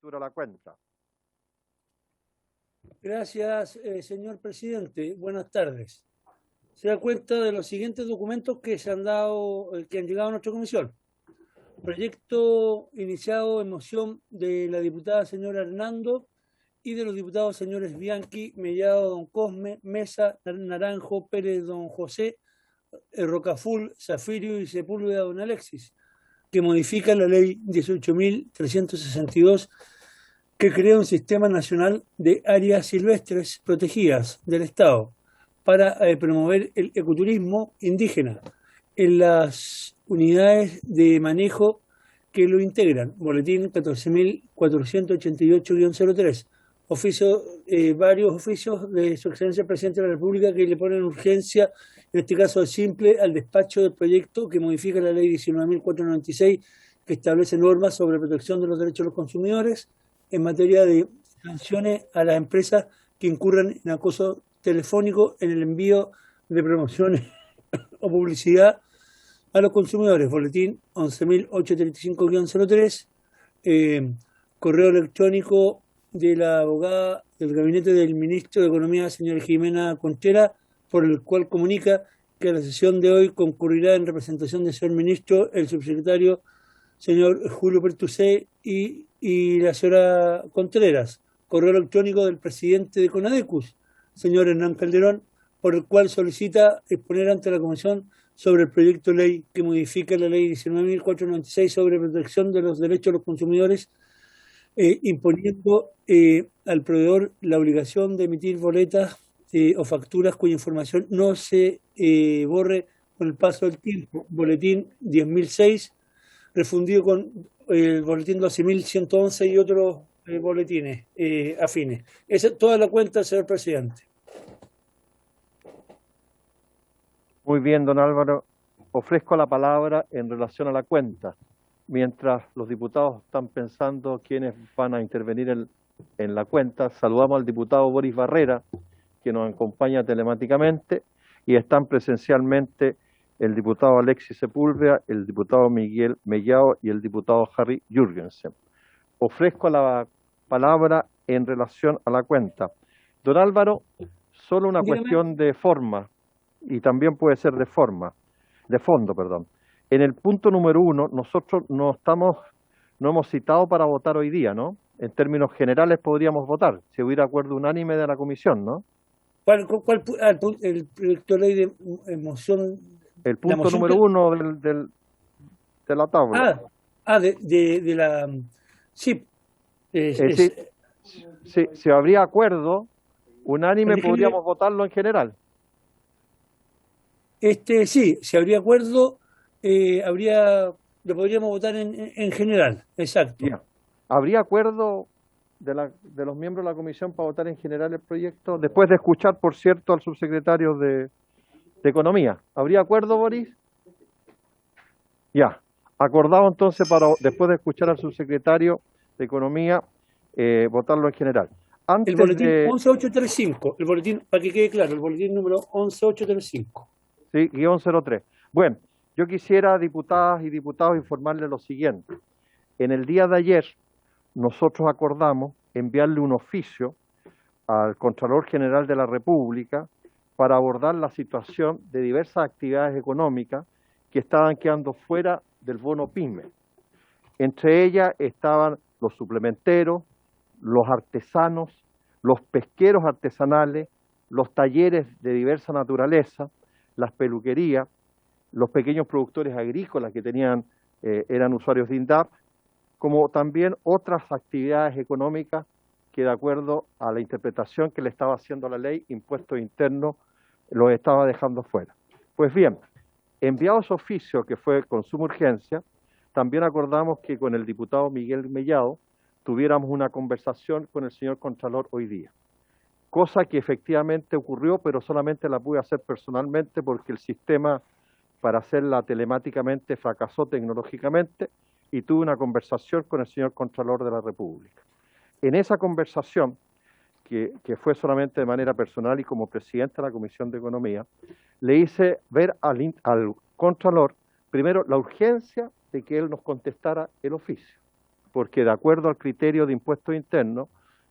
lectura a la cuenta. Gracias, señor presidente. Buenas tardes. Se da cuenta de los siguientes documentos que se han dado, que han llegado a nuestra comisión. Proyecto iniciado en moción de la diputada señora Hernando y de los diputados señores Bianchi, Mellado, don Cosme, Mesa, Naranjo, Pérez, don José, Rocaful, Zafirio y Sepúlveda, don Alexis, que modifica la ley 18.362 que crea un sistema nacional de áreas silvestres protegidas del Estado para promover el ecoturismo indígena en las unidades de manejo que lo integran. Boletín 14.488-03. Varios oficios de su excelencia el presidente de la República que le ponen urgencia, en este caso simple, al despacho del proyecto que modifica la ley 19.496 que establece normas sobre protección de los derechos de los consumidores en materia de sanciones a las empresas que incurran en acoso telefónico en el envío de promociones o publicidad a los consumidores. Boletín 11.835-03, correo electrónico de la abogada del gabinete del ministro de Economía, señora Jimena Contreras, por el cual comunica que a la sesión de hoy concurrirá en representación del señor ministro el subsecretario señor Julio Pertusé y la señora Contreras. Correo electrónico del presidente de CONADECUS, señor Hernán Calderón, por el cual solicita exponer ante la Comisión sobre el proyecto de ley que modifica la ley 19.496 sobre protección de los derechos de los consumidores, imponiendo al proveedor la obligación de emitir boletas o facturas cuya información no se borre con el paso del tiempo. Boletín 10.006, refundido con el boletín 12.111 y otros boletines afines. Esa es toda la cuenta, señor presidente. Muy bien, don Álvaro. Ofrezco la palabra en relación a la cuenta. Mientras los diputados están pensando quiénes van a intervenir en la cuenta, saludamos al diputado Boris Barrera, que nos acompaña telemáticamente, y están presencialmente el diputado Alexis Sepúlveda, el diputado Miguel Mellado y el diputado Harry Jürgensen. Ofrezco la palabra en relación a la cuenta. Don Álvaro, solo una cuestión de forma, y también puede ser de fondo, perdón. En el punto número 1, nosotros no hemos citado para votar hoy día, ¿no? En términos generales podríamos votar, si hubiera acuerdo unánime de la comisión, ¿no? ¿Cuál el proyecto de ley de moción? El punto número 1 de la tabla. De la... Sí. Si habría acuerdo unánime, podríamos votarlo en general. Sí, si habría acuerdo, lo podríamos votar en general, exacto. Yeah. ¿Habría acuerdo de los miembros de la comisión para votar en general el proyecto? Después de escuchar, por cierto, al subsecretario de Economía. ¿Habría acuerdo, Boris? Ya. Acordado entonces para, después de escuchar al subsecretario de Economía, votarlo en general. El boletín 11835, el boletín, para que quede claro, el boletín número 11835. Sí, guión 03. Bueno, yo quisiera, diputadas y diputados, informarles lo siguiente. En el día de ayer, nosotros acordamos enviarle un oficio al Contralor General de la República para abordar la situación de diversas actividades económicas que estaban quedando fuera del bono PYME. Entre ellas estaban los suplementeros, los artesanos, los pesqueros artesanales, los talleres de diversa naturaleza, las peluquerías, los pequeños productores agrícolas que eran usuarios de INDAP, como también otras actividades económicas que, de acuerdo a la interpretación que le estaba haciendo la ley, impuestos internos, los estaba dejando fuera. Pues bien, enviado ese oficio que fue con suma urgencia, también acordamos que con el diputado Miguel Mellado tuviéramos una conversación con el señor Contralor hoy día. Cosa que efectivamente ocurrió, pero solamente la pude hacer personalmente porque el sistema para hacerla telemáticamente fracasó tecnológicamente y tuve una conversación con el señor Contralor de la República. En esa conversación, que fue solamente de manera personal y como presidente de la Comisión de Economía, le hice ver al Contralor, primero, la urgencia de que él nos contestara el oficio. porque de acuerdo al criterio de impuestos internos,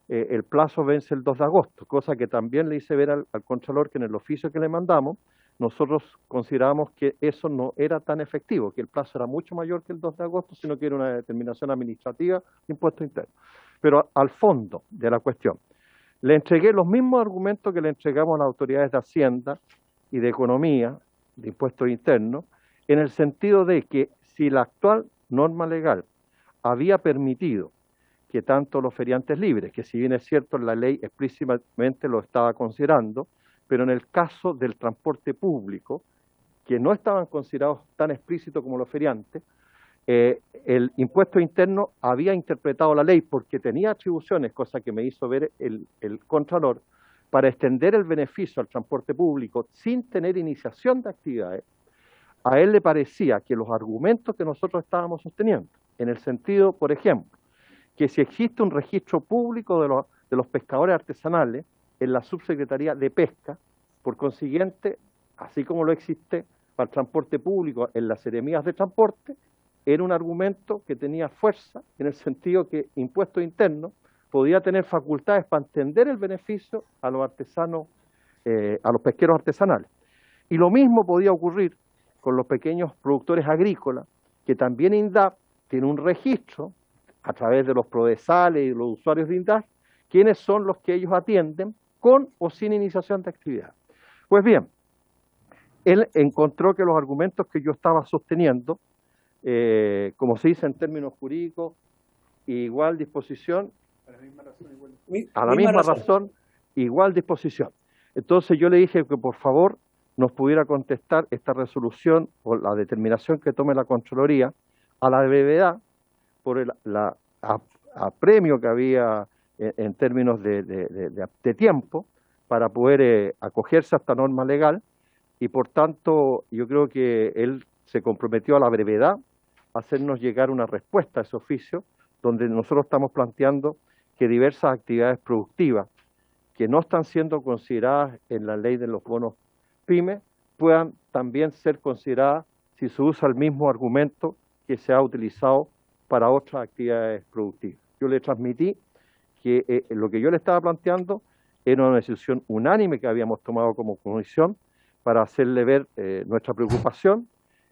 el plazo vence el 2 de agosto, cosa que también le hice ver al Contralor que en el oficio que le mandamos, nosotros consideramos que eso no era tan efectivo, que el plazo era mucho mayor que el 2 de agosto, sino que era una determinación administrativa de impuestos internos. Pero al fondo de la cuestión, le entregué los mismos argumentos que le entregamos a las autoridades de Hacienda y de Economía, de impuestos internos, en el sentido de que si la actual norma legal había permitido que tanto los feriantes libres, que si bien es cierto la ley explícitamente lo estaba considerando, pero en el caso del transporte público, que no estaban considerados tan explícitos como los feriantes, el impuesto interno había interpretado la ley porque tenía atribuciones, cosa que me hizo ver el Contralor, para extender el beneficio al transporte público sin tener iniciación de actividades. A él le parecía que los argumentos que nosotros estábamos sosteniendo, en el sentido, por ejemplo, que si existe un registro público de los pescadores artesanales en la Subsecretaría de Pesca, por consiguiente, así como lo existe para el transporte público en las seremías de transporte, era un argumento que tenía fuerza en el sentido que impuestos internos podía tener facultades para extender el beneficio a los artesanos, a los pesqueros artesanales. Y lo mismo podía ocurrir con los pequeños productores agrícolas, que también INDAP tiene un registro a través de los prodesales y los usuarios de INDAP, quiénes son los que ellos atienden con o sin iniciación de actividad. Pues bien, él encontró que los argumentos que yo estaba sosteniendo, como se dice en términos jurídicos, igual disposición, a la misma razón, igual disposición. Entonces yo le dije que por favor nos pudiera contestar esta resolución o la determinación que tome la Contraloría a la brevedad por el apremio que había en términos de tiempo para poder acogerse a esta norma legal y por tanto yo creo que él se comprometió a la brevedad a hacernos llegar una respuesta a ese oficio donde nosotros estamos planteando que diversas actividades productivas que no están siendo consideradas en la ley de los bonos PYME puedan también ser consideradas si se usa el mismo argumento que se ha utilizado para otras actividades productivas. Yo le transmití que lo que yo le estaba planteando era una decisión unánime que habíamos tomado como comisión para hacerle ver nuestra preocupación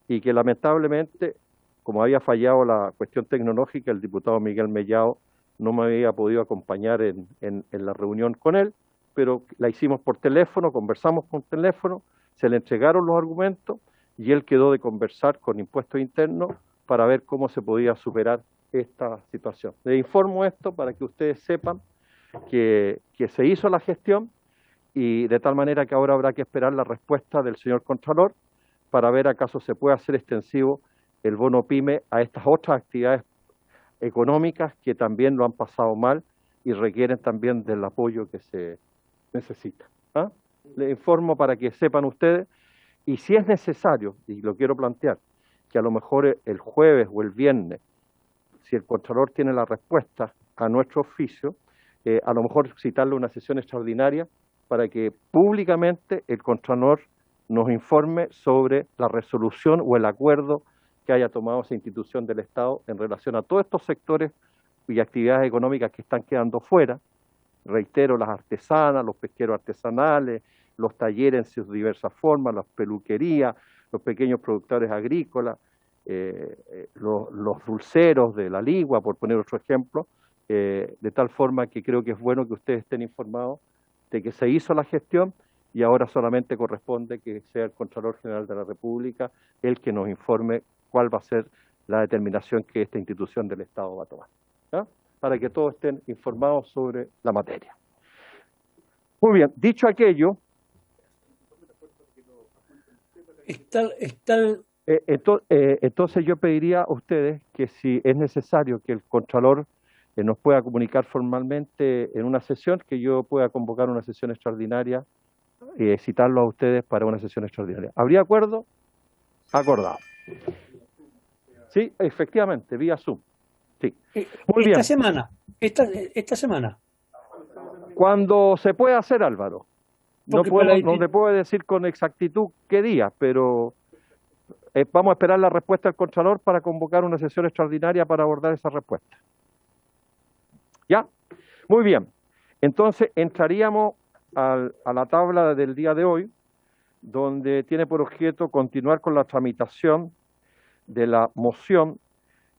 y que lamentablemente, como había fallado la cuestión tecnológica, el diputado Miguel Mellado no me había podido acompañar en la reunión con él, pero la hicimos por teléfono, conversamos por teléfono, se le entregaron los argumentos y él quedó de conversar con impuestos internos para ver cómo se podía superar esta situación. Les informo esto para que ustedes sepan que se hizo la gestión y de tal manera que ahora habrá que esperar la respuesta del señor Contralor para ver acaso se puede hacer extensivo el bono PYME a estas otras actividades económicas que también lo han pasado mal y requieren también del apoyo que se necesita. ¿Ah? Les informo para que sepan ustedes y si es necesario, y lo quiero plantear, que a lo mejor el jueves o el viernes, si el Contralor tiene la respuesta a nuestro oficio, a lo mejor citarle una sesión extraordinaria para que públicamente el Contralor nos informe sobre la resolución o el acuerdo que haya tomado esa institución del Estado en relación a todos estos sectores y actividades económicas que están quedando fuera. Reitero, las artesanas, los pesqueros artesanales, los talleres en sus diversas formas, las peluquerías, los pequeños productores agrícolas, los dulceros de la ligua, por poner otro ejemplo, de tal forma que creo que es bueno que ustedes estén informados de que se hizo la gestión y ahora solamente corresponde que sea el Contralor General de la República el que nos informe cuál va a ser la determinación que esta institución del Estado va a tomar, ¿ya? Para que todos estén informados sobre la materia. Muy bien, dicho aquello, entonces yo pediría a ustedes que si es necesario que el Contralor nos pueda comunicar formalmente en una sesión, que yo pueda convocar una sesión extraordinaria y citarlo a ustedes para una sesión extraordinaria. ¿Habría acuerdo? Acordado. Sí, efectivamente, vía Zoom. Sí. Muy bien. Esta semana. Cuando se puede hacer, Álvaro. No te puedo decir con exactitud qué día, pero vamos a esperar la respuesta del Contralor para convocar una sesión extraordinaria para abordar esa respuesta. ¿Ya? Muy bien. Entonces entraríamos a la tabla del día de hoy, donde tiene por objeto continuar con la tramitación de la moción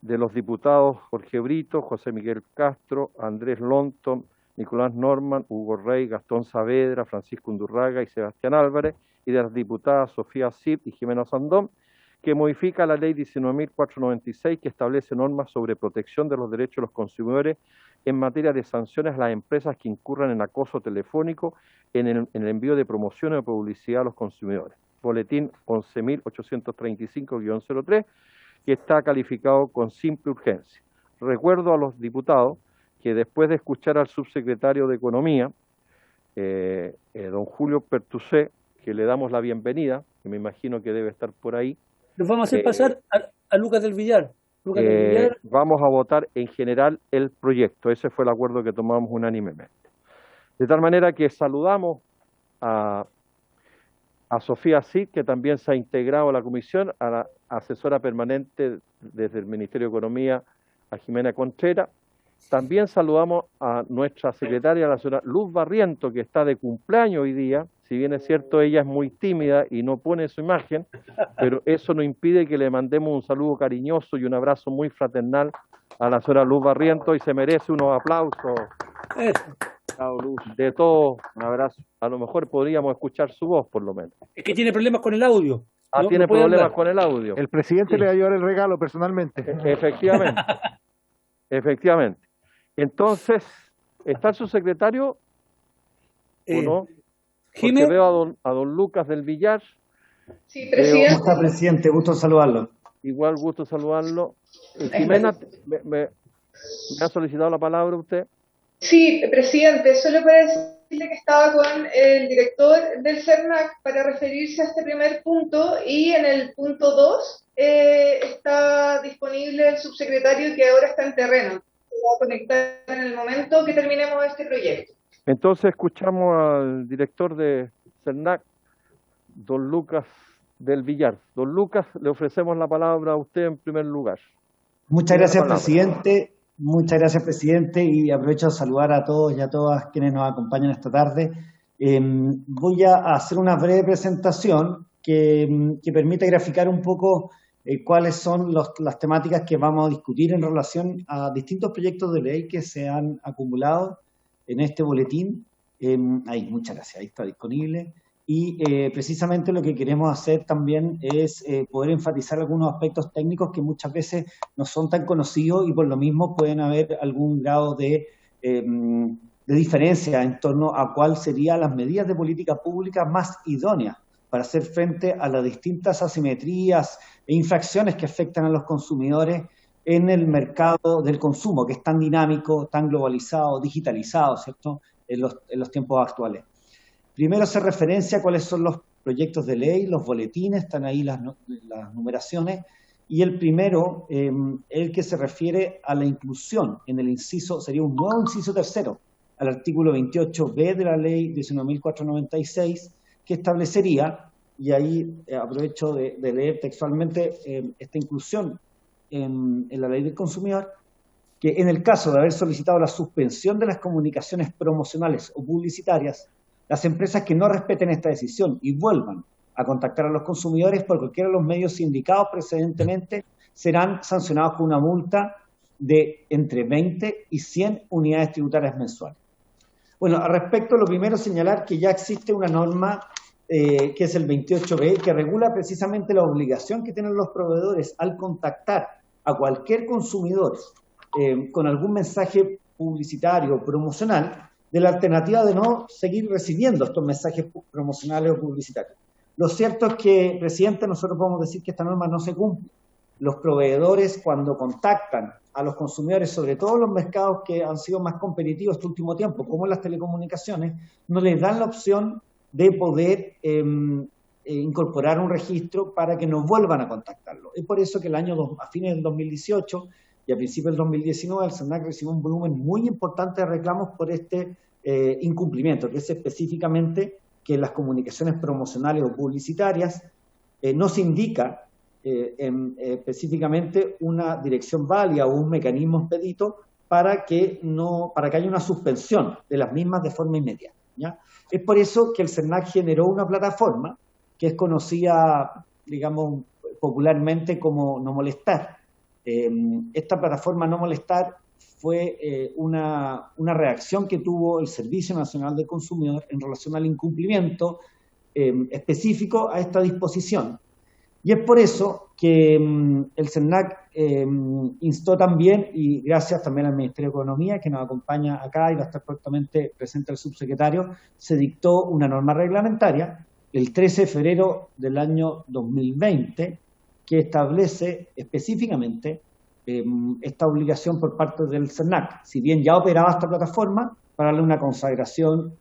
de los diputados Jorge Brito, José Miguel Castro, Andrés Lonton, Nicolás Norman, Hugo Rey, Gastón Saavedra, Francisco Undurraga y Sebastián Álvarez, y de las diputadas Sofía Cid y Jimena Sandón, que modifica la ley 19.496, que establece normas sobre protección de los derechos de los consumidores en materia de sanciones a las empresas que incurran en acoso telefónico en el envío de promociones o publicidad a los consumidores. Boletín 11.835-03, que está calificado con simple urgencia. Recuerdo a los diputados que después de escuchar al subsecretario de Economía, don Julio Pertusé, que le damos la bienvenida, que me imagino que debe estar por ahí. Nos vamos a hacer pasar a Lucas del Villar. Vamos a votar en general el proyecto. Ese fue el acuerdo que tomamos unánimemente. De tal manera que saludamos a Sofía Cid, que también se ha integrado a la comisión, a la asesora permanente desde el Ministerio de Economía, a Jimena Contreras. También saludamos a nuestra secretaria, la señora Luz Barriento, que está de cumpleaños hoy día. Si bien es cierto, ella es muy tímida y no pone su imagen, pero eso no impide que le mandemos un saludo cariñoso y un abrazo muy fraternal a la señora Luz Barriento, y se merece unos aplausos de todos. Un abrazo. A lo mejor podríamos escuchar su voz, por lo menos. Es que tiene problemas con el audio. Tiene problemas con el audio. El presidente le va a llevar el regalo personalmente. Efectivamente. Efectivamente. Entonces, ¿está el subsecretario o no? Porque veo a don Lucas del Villar. Sí, presidente. ¿Cómo está, presidente? Gusto saludarlo. Igual gusto saludarlo. Jimena, ¿me ha solicitado la palabra usted? Sí, presidente, solo para decirle que estaba con el director del CERNAC para referirse a este primer punto, y en el punto 2 está disponible el subsecretario, que ahora está en terreno. Se va a conectar en el momento que terminemos este proyecto. Entonces escuchamos al director de CERNAC, don Lucas del Villar. Don Lucas, le ofrecemos la palabra a usted en primer lugar. Muchas gracias, presidente. Muchas gracias, presidente, y aprovecho de saludar a todos y a todas quienes nos acompañan esta tarde. Voy a hacer una breve presentación que permite graficar un poco cuáles son las temáticas que vamos a discutir en relación a distintos proyectos de ley que se han acumulado en este boletín. Muchas gracias, ahí está disponible. Y precisamente lo que queremos hacer también es poder enfatizar algunos aspectos técnicos que muchas veces no son tan conocidos, y por lo mismo pueden haber algún grado de diferencia en torno a cuáles serían las medidas de política pública más idóneas para hacer frente a las distintas asimetrías e infracciones que afectan a los consumidores en el mercado del consumo, que es tan dinámico, tan globalizado, digitalizado, ¿cierto?, en los tiempos actuales. Primero hacer referencia a cuáles son los proyectos de ley, los boletines, están ahí las numeraciones, y el primero, el que se refiere a la inclusión en el inciso, sería un nuevo inciso tercero, al artículo 28b de la ley 19.496, que establecería, y ahí aprovecho de leer textualmente esta inclusión en la ley del consumidor, que en el caso de haber solicitado la suspensión de las comunicaciones promocionales o publicitarias, las empresas que no respeten esta decisión y vuelvan a contactar a los consumidores por cualquiera de los medios indicados precedentemente serán sancionados con una multa de entre 20 y 100 unidades tributarias mensuales. Bueno, al respecto, lo primero es señalar que ya existe una norma que es el 28b, que regula precisamente la obligación que tienen los proveedores al contactar a cualquier consumidor con algún mensaje publicitario o promocional, de la alternativa de no seguir recibiendo estos mensajes promocionales o publicitarios. Lo cierto es que, presidente, nosotros podemos decir que esta norma no se cumple. Los proveedores, cuando contactan a los consumidores, sobre todo en los mercados que han sido más competitivos este último tiempo, como las telecomunicaciones, no les dan la opción de poder incorporar un registro para que no vuelvan a contactarlo. Es por eso que a fines del 2018 y a principios del 2019 el CERNAC recibió un volumen muy importante de reclamos por este incumplimiento, que es específicamente que en las comunicaciones promocionales o publicitarias no se indica específicamente una dirección válida o un mecanismo expedito para que haya una suspensión de las mismas de forma inmediata, ¿ya? Es por eso que el CERNAC generó una plataforma que es conocida, digamos, popularmente como No Molestar. Esta plataforma No Molestar fue una reacción que tuvo el Servicio Nacional del Consumidor en relación al incumplimiento específico a esta disposición. Y es por eso que el CERNAC instó también, y gracias también al Ministerio de Economía, que nos acompaña acá y va a estar prontamente presente el subsecretario, se dictó una norma reglamentaria el 13 de febrero del año 2020 que establece específicamente esta obligación por parte del CERNAC. Si bien ya operaba esta plataforma, para darle una consagración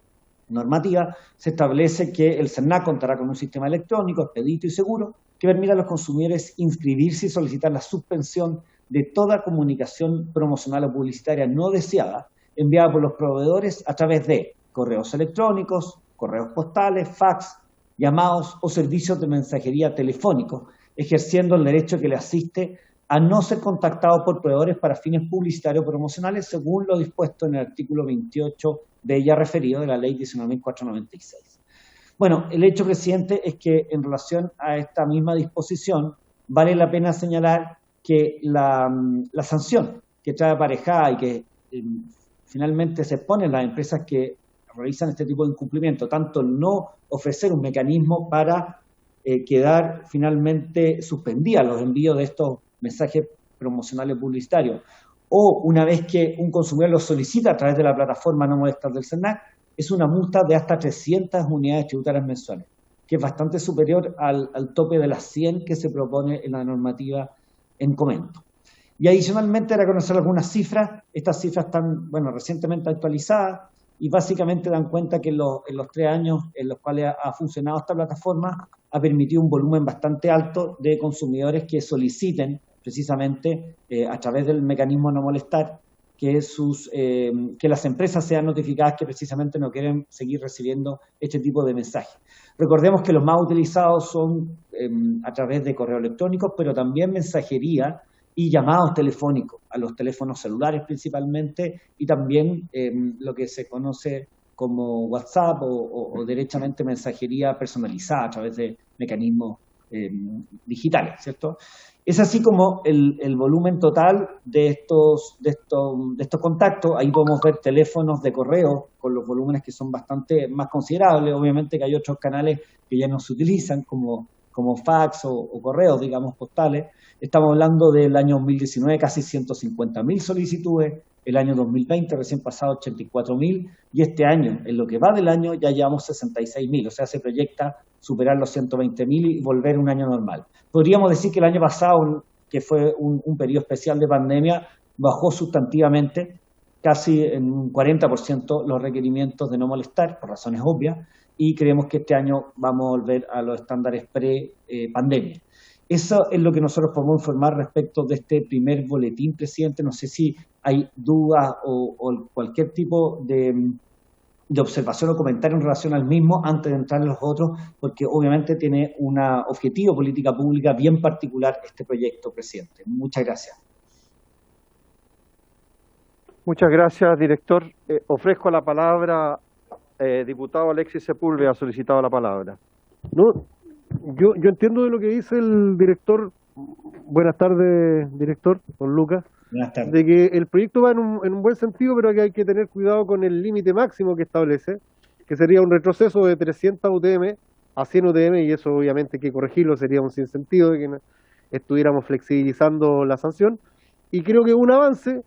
normativa, se establece que el CERNAC contará con un sistema electrónico, expedito y seguro que permita a los consumidores inscribirse y solicitar la suspensión de toda comunicación promocional o publicitaria no deseada enviada por los proveedores a través de correos electrónicos, correos postales, fax, llamados o servicios de mensajería telefónico, ejerciendo el derecho que le asiste a no ser contactado por proveedores para fines publicitarios o promocionales, según lo dispuesto en el artículo 28 de ella referido de la Ley 19.496. Bueno, el hecho, presidente, es que en relación a esta misma disposición, vale la pena señalar que la sanción que trae aparejada y que finalmente se ponen las empresas que realizan este tipo de incumplimiento, tanto el no ofrecer un mecanismo para quedar finalmente suspendida los envíos de estos mensajes promocionales publicitarios, o una vez que un consumidor lo solicita a través de la plataforma No Molestar del CERNAC, es una multa de hasta 300 unidades tributarias mensuales, que es bastante superior al tope de las 100 que se propone en la normativa en comento. Y adicionalmente, para conocer algunas cifras, estas cifras están, bueno, recientemente actualizadas y básicamente dan cuenta que en los 3 años en los cuales ha funcionado esta plataforma, ha permitido un volumen bastante alto de consumidores que soliciten precisamente a través del mecanismo No Molestar que las empresas sean notificadas que precisamente no quieren seguir recibiendo este tipo de mensajes. Recordemos que los más utilizados son a través de correo electrónico, pero también mensajería y llamados telefónicos, a los teléfonos celulares principalmente, y también lo que se conoce como WhatsApp o derechamente mensajería personalizada a través de mecanismos digitales, ¿cierto? Es así como el volumen total de estos contactos. Ahí podemos ver teléfonos de correo con los volúmenes que son bastante más considerables. Obviamente que hay otros canales que ya no se utilizan, como fax o correos, digamos, postales. Estamos hablando del año 2019, casi 150.000 solicitudes, el año 2020, recién pasado, 84.000, y este año, en lo que va del año, ya llevamos 66.000, o sea, se proyecta superar los 120.000 y volver a un año normal. Podríamos decir que el año pasado, que fue un periodo especial de pandemia, bajó sustantivamente, casi en un 40% los requerimientos de No Molestar, por razones obvias, y creemos que este año vamos a volver a los estándares pre-pandemia. Eso es lo que nosotros podemos informar respecto de este primer boletín, presidente. No sé si hay dudas o cualquier tipo de observación o comentario en relación al mismo antes de entrar en los otros, porque obviamente tiene un objetivo política pública bien particular este proyecto, presidente. Muchas gracias. Muchas gracias, director. Ofrezco la palabra, diputado Alexis Sepúlveda ha solicitado la palabra. No, yo entiendo de lo que dice el director. Buenas tardes, director, don Lucas. Buenas tardes. De que el proyecto va en un buen sentido, pero que hay que tener cuidado con el límite máximo que establece, que sería un retroceso de 300 UTM a 100 UTM, y eso obviamente hay que corregirlo, sería un sinsentido de que estuviéramos flexibilizando la sanción. Y creo que un avance,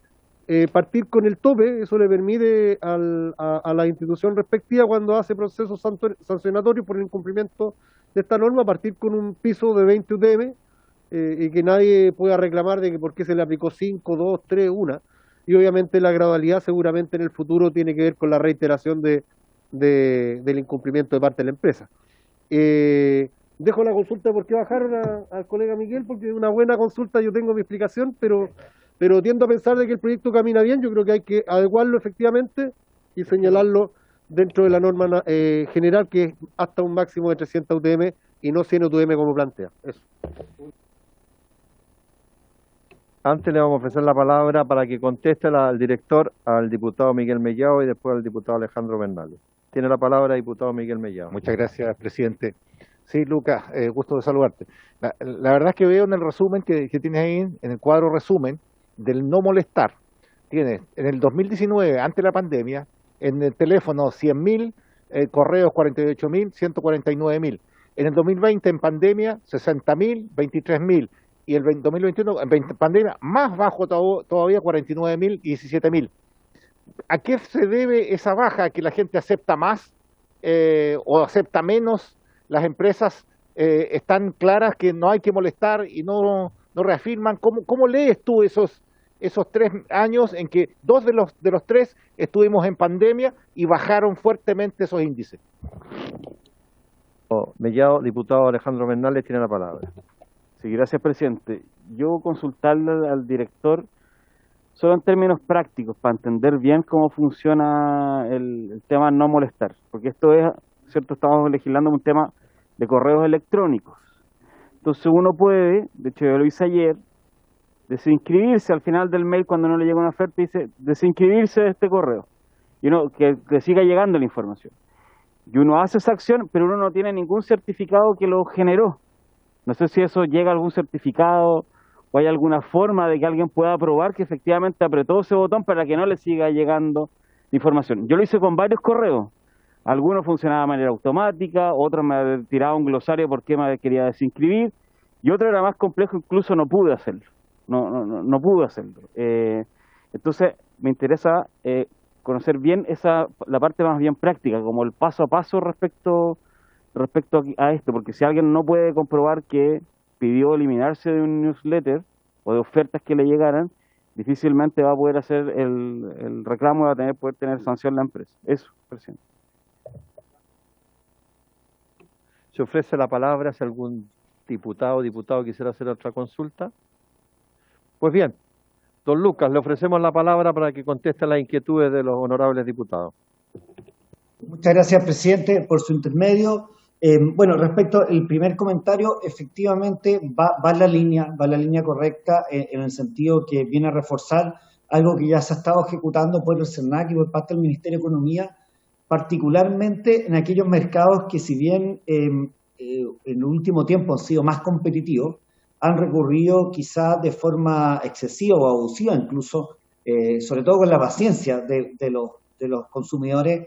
partir con el tope, eso le permite a la institución respectiva, cuando hace procesos sancionatorios por el incumplimiento de esta norma, partir con un piso de 20 UTM, y que nadie pueda reclamar de que por qué se le aplicó 5, 2, 3, 1. Y obviamente la gradualidad seguramente en el futuro tiene que ver con la reiteración del incumplimiento de parte de la empresa. Dejo la consulta de por qué bajaron al colega Miguel, porque es una buena consulta, yo tengo mi explicación, pero tiendo a pensar de que el proyecto camina bien. Yo creo que hay que adecuarlo efectivamente y señalarlo dentro de la norma general, que es hasta un máximo de 300 UTM y no 100 UTM como plantea. Eso. Antes le vamos a ofrecer la palabra para que conteste al director, al diputado Miguel Mellado y después al diputado Alejandro Bernales. Tiene la palabra el diputado Miguel Mellado. Muchas gracias, presidente. Sí, Lucas, gusto de saludarte. La verdad es que veo en el resumen que tienes ahí, en el cuadro resumen, del no molestar. Tienes en el 2019, antes de la pandemia, en el teléfono 100.000, correos 48.000, 149.000. En el 2020, en pandemia, 60.000, 23.000. Y el 2021, en pandemia, más bajo todavía, 49.000 y 17.000. ¿A qué se debe esa baja? ¿Que la gente acepta más o acepta menos? Las empresas están claras que no hay que molestar y no reafirman. ¿Cómo lees tú esos 3 años en que 2 de los 3 estuvimos en pandemia y bajaron fuertemente esos índices? Mellado, diputado Alejandro Bernales, tiene la palabra. Sí, gracias, presidente. Yo consultarle al director solo en términos prácticos para entender bien cómo funciona el tema no molestar, porque esto es, ¿cierto? Estamos legislando un tema de correos electrónicos. Entonces uno puede, de hecho yo lo hice ayer, desinscribirse al final del mail cuando no le llega una oferta y dice desinscribirse de este correo y uno que siga llegando la información. Y uno hace esa acción, pero uno no tiene ningún certificado que lo generó. No sé si eso llega a algún certificado o hay alguna forma de que alguien pueda probar que efectivamente apretó ese botón para que no le siga llegando información. Yo lo hice con varios correos. Algunos funcionaban de manera automática, otros me tiraban un glosario porque me quería desinscribir, y otro era más complejo, incluso no pude hacerlo. No pude hacerlo. Entonces, me interesa conocer bien la parte más bien práctica, como el paso a paso respecto a esto, porque si alguien no puede comprobar que pidió eliminarse de un newsletter o de ofertas que le llegaran, difícilmente va a poder hacer el reclamo y va a poder tener sanción la empresa. Eso, presidente. Se ofrece la palabra si algún diputado o diputada quisiera hacer otra consulta. Pues bien, don Lucas, le ofrecemos la palabra para que conteste las inquietudes de los honorables diputados. Muchas gracias, presidente, por su intermedio. Bueno, respecto al primer comentario, efectivamente va la línea correcta en el sentido que viene a reforzar algo que ya se ha estado ejecutando por el CERNAC y por parte del Ministerio de Economía, particularmente en aquellos mercados que, si bien en el último tiempo han sido más competitivos, han recurrido quizás de forma excesiva o abusiva incluso, sobre todo con la paciencia de los consumidores,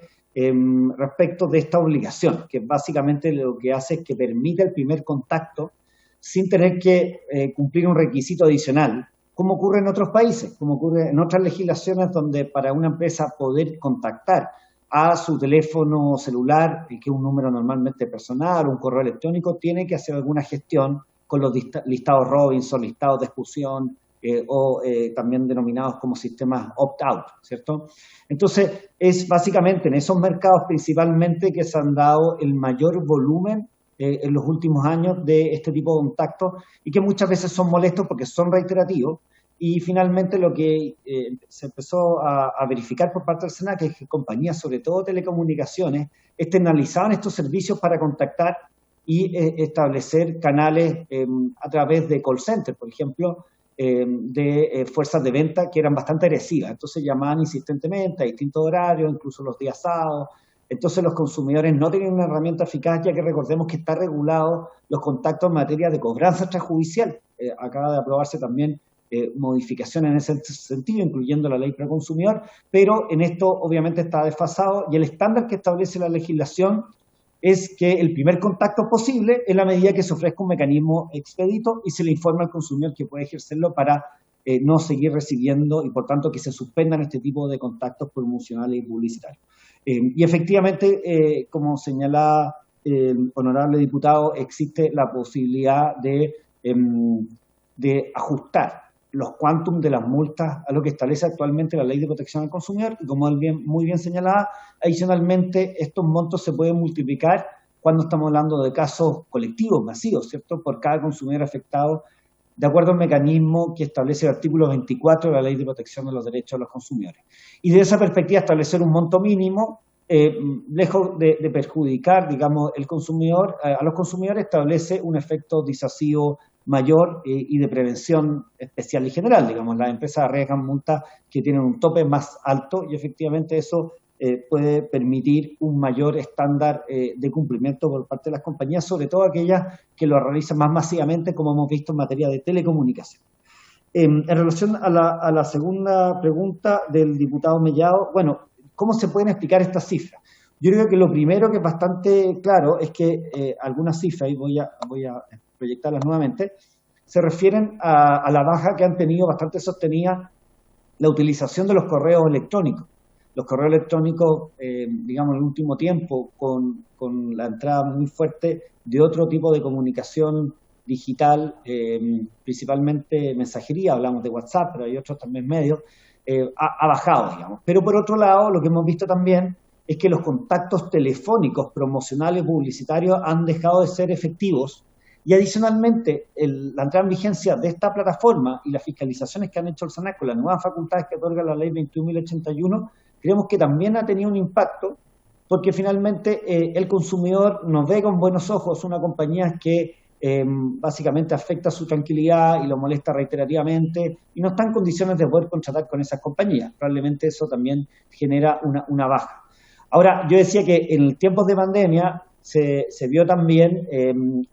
respecto de esta obligación, que básicamente lo que hace es que permite el primer contacto sin tener que cumplir un requisito adicional, como ocurre en otros países, como ocurre en otras legislaciones donde para una empresa poder contactar a su teléfono celular, que es un número normalmente personal, un correo electrónico, tiene que hacer alguna gestión con los listados Robinson, listados de exclusión, o también denominados como sistemas opt-out, ¿cierto? Entonces, es básicamente en esos mercados principalmente que se han dado el mayor volumen en los últimos años de este tipo de contactos y que muchas veces son molestos porque son reiterativos. Y finalmente lo que se empezó a verificar por parte del SENAC es que compañías, sobre todo telecomunicaciones, externalizaban estos servicios para contactar y establecer canales a través de call center, por ejemplo, de fuerzas de venta que eran bastante agresivas. Entonces llamaban insistentemente a distintos horarios, incluso los días sábados. Entonces los consumidores no tenían una herramienta eficaz, ya que recordemos que está regulado los contactos en materia de cobranza extrajudicial. Acaba de aprobarse también modificaciones en ese sentido, incluyendo la ley preconsumidor, pero en esto obviamente está desfasado y el estándar que establece la legislación es que el primer contacto es posible en la medida que se ofrezca un mecanismo expedito y se le informa al consumidor que puede ejercerlo para no seguir recibiendo y por tanto que se suspendan este tipo de contactos promocionales y publicitarios. Y efectivamente, como señalaba el honorable diputado, existe la posibilidad de ajustar los quantum de las multas a lo que establece actualmente la Ley de Protección al Consumidor y como él muy bien señalaba, adicionalmente estos montos se pueden multiplicar cuando estamos hablando de casos colectivos, masivos, ¿cierto? Por cada consumidor afectado, de acuerdo al mecanismo que establece el artículo 24 de la Ley de Protección de los Derechos de los Consumidores. Y de esa perspectiva establecer un monto mínimo, lejos de perjudicar, digamos, a los consumidores establece un efecto disuasivo mayor y de prevención especial y general. Digamos, las empresas arriesgan multas que tienen un tope más alto y efectivamente eso puede permitir un mayor estándar de cumplimiento por parte de las compañías, sobre todo aquellas que lo realizan más masivamente, como hemos visto en materia de telecomunicación. En relación a la segunda pregunta del diputado Mellado, bueno, ¿cómo se pueden explicar estas cifras? Yo creo que lo primero que es bastante claro es que algunas cifras, y voy a proyectarlas nuevamente, se refieren a la baja que han tenido bastante sostenida la utilización de los correos electrónicos. Los correos electrónicos, digamos, en el último tiempo, con la entrada muy fuerte de otro tipo de comunicación digital, principalmente mensajería, hablamos de WhatsApp, pero hay otros también medios, ha bajado, digamos. Pero por otro lado, lo que hemos visto también es que los contactos telefónicos, promocionales, publicitarios han dejado de ser efectivos y adicionalmente la entrada en vigencia de esta plataforma y las fiscalizaciones que han hecho el SENAC con las nuevas facultades que otorga la ley 21.081, creemos que también ha tenido un impacto porque finalmente el consumidor nos ve con buenos ojos una compañía que básicamente afecta su tranquilidad y lo molesta reiterativamente y no está en condiciones de poder contratar con esas compañías. Probablemente eso también genera una baja. Ahora, yo decía que en tiempos de pandemia se vio también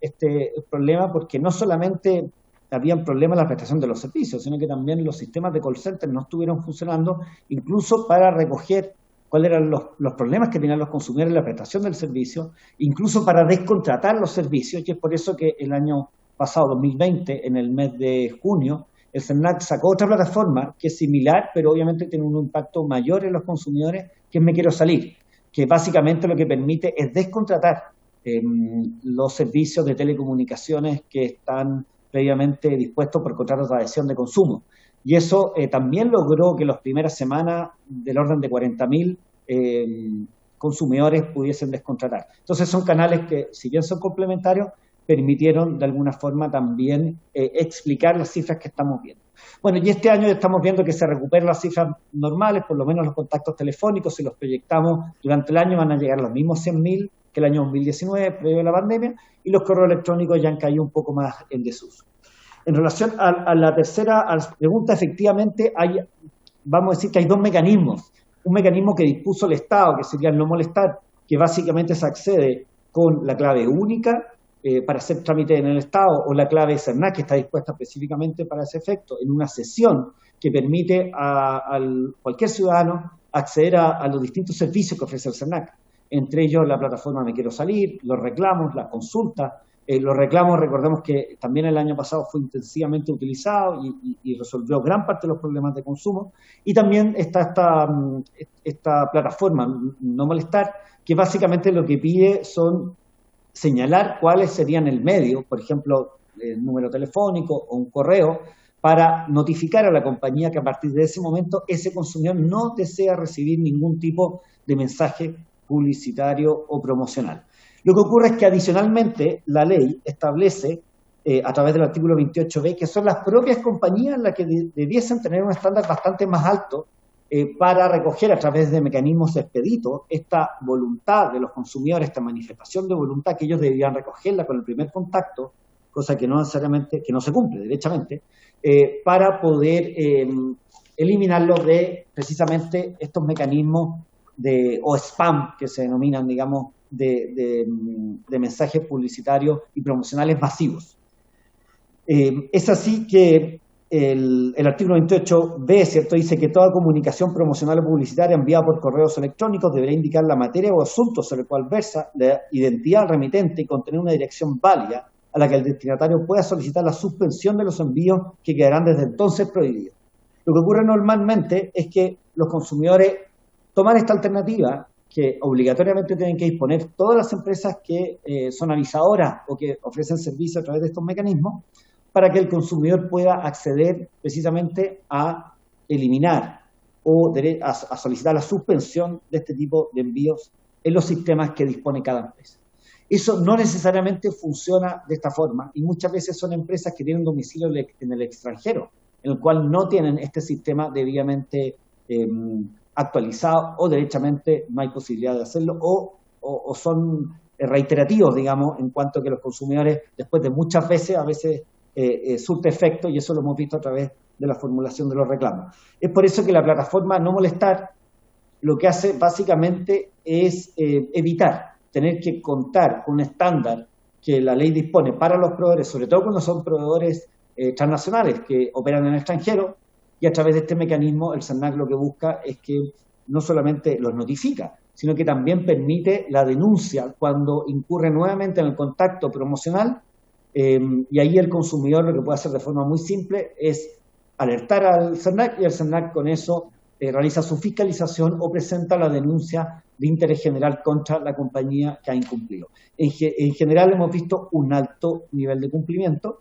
este problema porque no solamente habían problemas en la prestación de los servicios, sino que también los sistemas de call center no estuvieron funcionando, incluso para recoger cuáles eran los problemas que tenían los consumidores en la prestación del servicio, incluso para descontratar los servicios, y es por eso que el año pasado, 2020, en el mes de junio, el SENAC sacó otra plataforma que es similar, pero obviamente tiene un impacto mayor en los consumidores, que es Me Quiero Salir, que básicamente lo que permite es descontratar los servicios de telecomunicaciones que están previamente dispuestos por contratos de adhesión de consumo. Y eso también logró que las primeras semanas del orden de 40.000 consumidores pudiesen descontratar. Entonces son canales que, si bien son complementarios, permitieron de alguna forma también explicar las cifras que estamos viendo. Bueno, y este año estamos viendo que se recuperan las cifras normales, por lo menos los contactos telefónicos, si los proyectamos durante el año van a llegar a los mismos 100.000 que el año 2019, previo a la pandemia, y los correos electrónicos ya han caído un poco más en desuso. En relación a la tercera pregunta, efectivamente, vamos a decir que hay dos mecanismos. Un mecanismo que dispuso el Estado, que sería el no molestar, que básicamente se accede con la clave única para hacer trámite en el Estado, o la clave SERNAC, que está dispuesta específicamente para ese efecto, en una sesión que permite a cualquier ciudadano acceder a los distintos servicios que ofrece el SERNAC. Entre ellos la plataforma Me Quiero Salir, los reclamos, las consultas. Los reclamos, recordemos que también el año pasado fue intensivamente utilizado y resolvió gran parte de los problemas de consumo. Y también está esta plataforma No Molestar, que básicamente lo que pide son señalar cuáles serían el medio, por ejemplo, el número telefónico o un correo, para notificar a la compañía que a partir de ese momento ese consumidor no desea recibir ningún tipo de mensaje publicitario o promocional. Lo que ocurre es que adicionalmente la ley establece, a través del artículo 28b, que son las propias compañías las que debiesen tener un estándar bastante más alto para recoger a través de mecanismos expeditos esta voluntad de los consumidores, esta manifestación de voluntad que ellos debían recogerla con el primer contacto, cosa que no necesariamente, que no se cumple derechamente, para poder eliminarlo de precisamente estos mecanismos o spam que se denominan, digamos, de mensajes publicitarios y promocionales masivos. Es así que el artículo 28b, ¿cierto?, dice que toda comunicación promocional o publicitaria enviada por correos electrónicos deberá indicar la materia o asunto sobre el cual versa, la identidad del remitente y contener una dirección válida a la que el destinatario pueda solicitar la suspensión de los envíos que quedarán desde entonces prohibidos. Lo que ocurre normalmente es que los consumidores toman esta alternativa que obligatoriamente tienen que disponer todas las empresas que son avisadoras o que ofrecen servicios a través de estos mecanismos para que el consumidor pueda acceder precisamente a eliminar o a solicitar la suspensión de este tipo de envíos en los sistemas que dispone cada empresa. Eso no necesariamente funciona de esta forma y muchas veces son empresas que tienen domicilio en el extranjero, en el cual no tienen este sistema debidamente actualizado o derechamente no hay posibilidad de hacerlo o son reiterativos, digamos, en cuanto a que los consumidores, después de muchas veces, a veces surte efecto, y eso lo hemos visto a través de la formulación de los reclamos. Es por eso que la plataforma No Molestar lo que hace básicamente es evitar tener que contar con un estándar que la ley dispone para los proveedores, sobre todo cuando son proveedores transnacionales que operan en el extranjero, y a través de este mecanismo el CERNAC lo que busca es que no solamente los notifica, sino que también permite la denuncia cuando incurre nuevamente en el contacto promocional, y ahí el consumidor lo que puede hacer de forma muy simple es alertar al CERNAC, y el CERNAC con eso realiza su fiscalización o presenta la denuncia de interés general contra la compañía que ha incumplido. En general hemos visto un alto nivel de cumplimiento,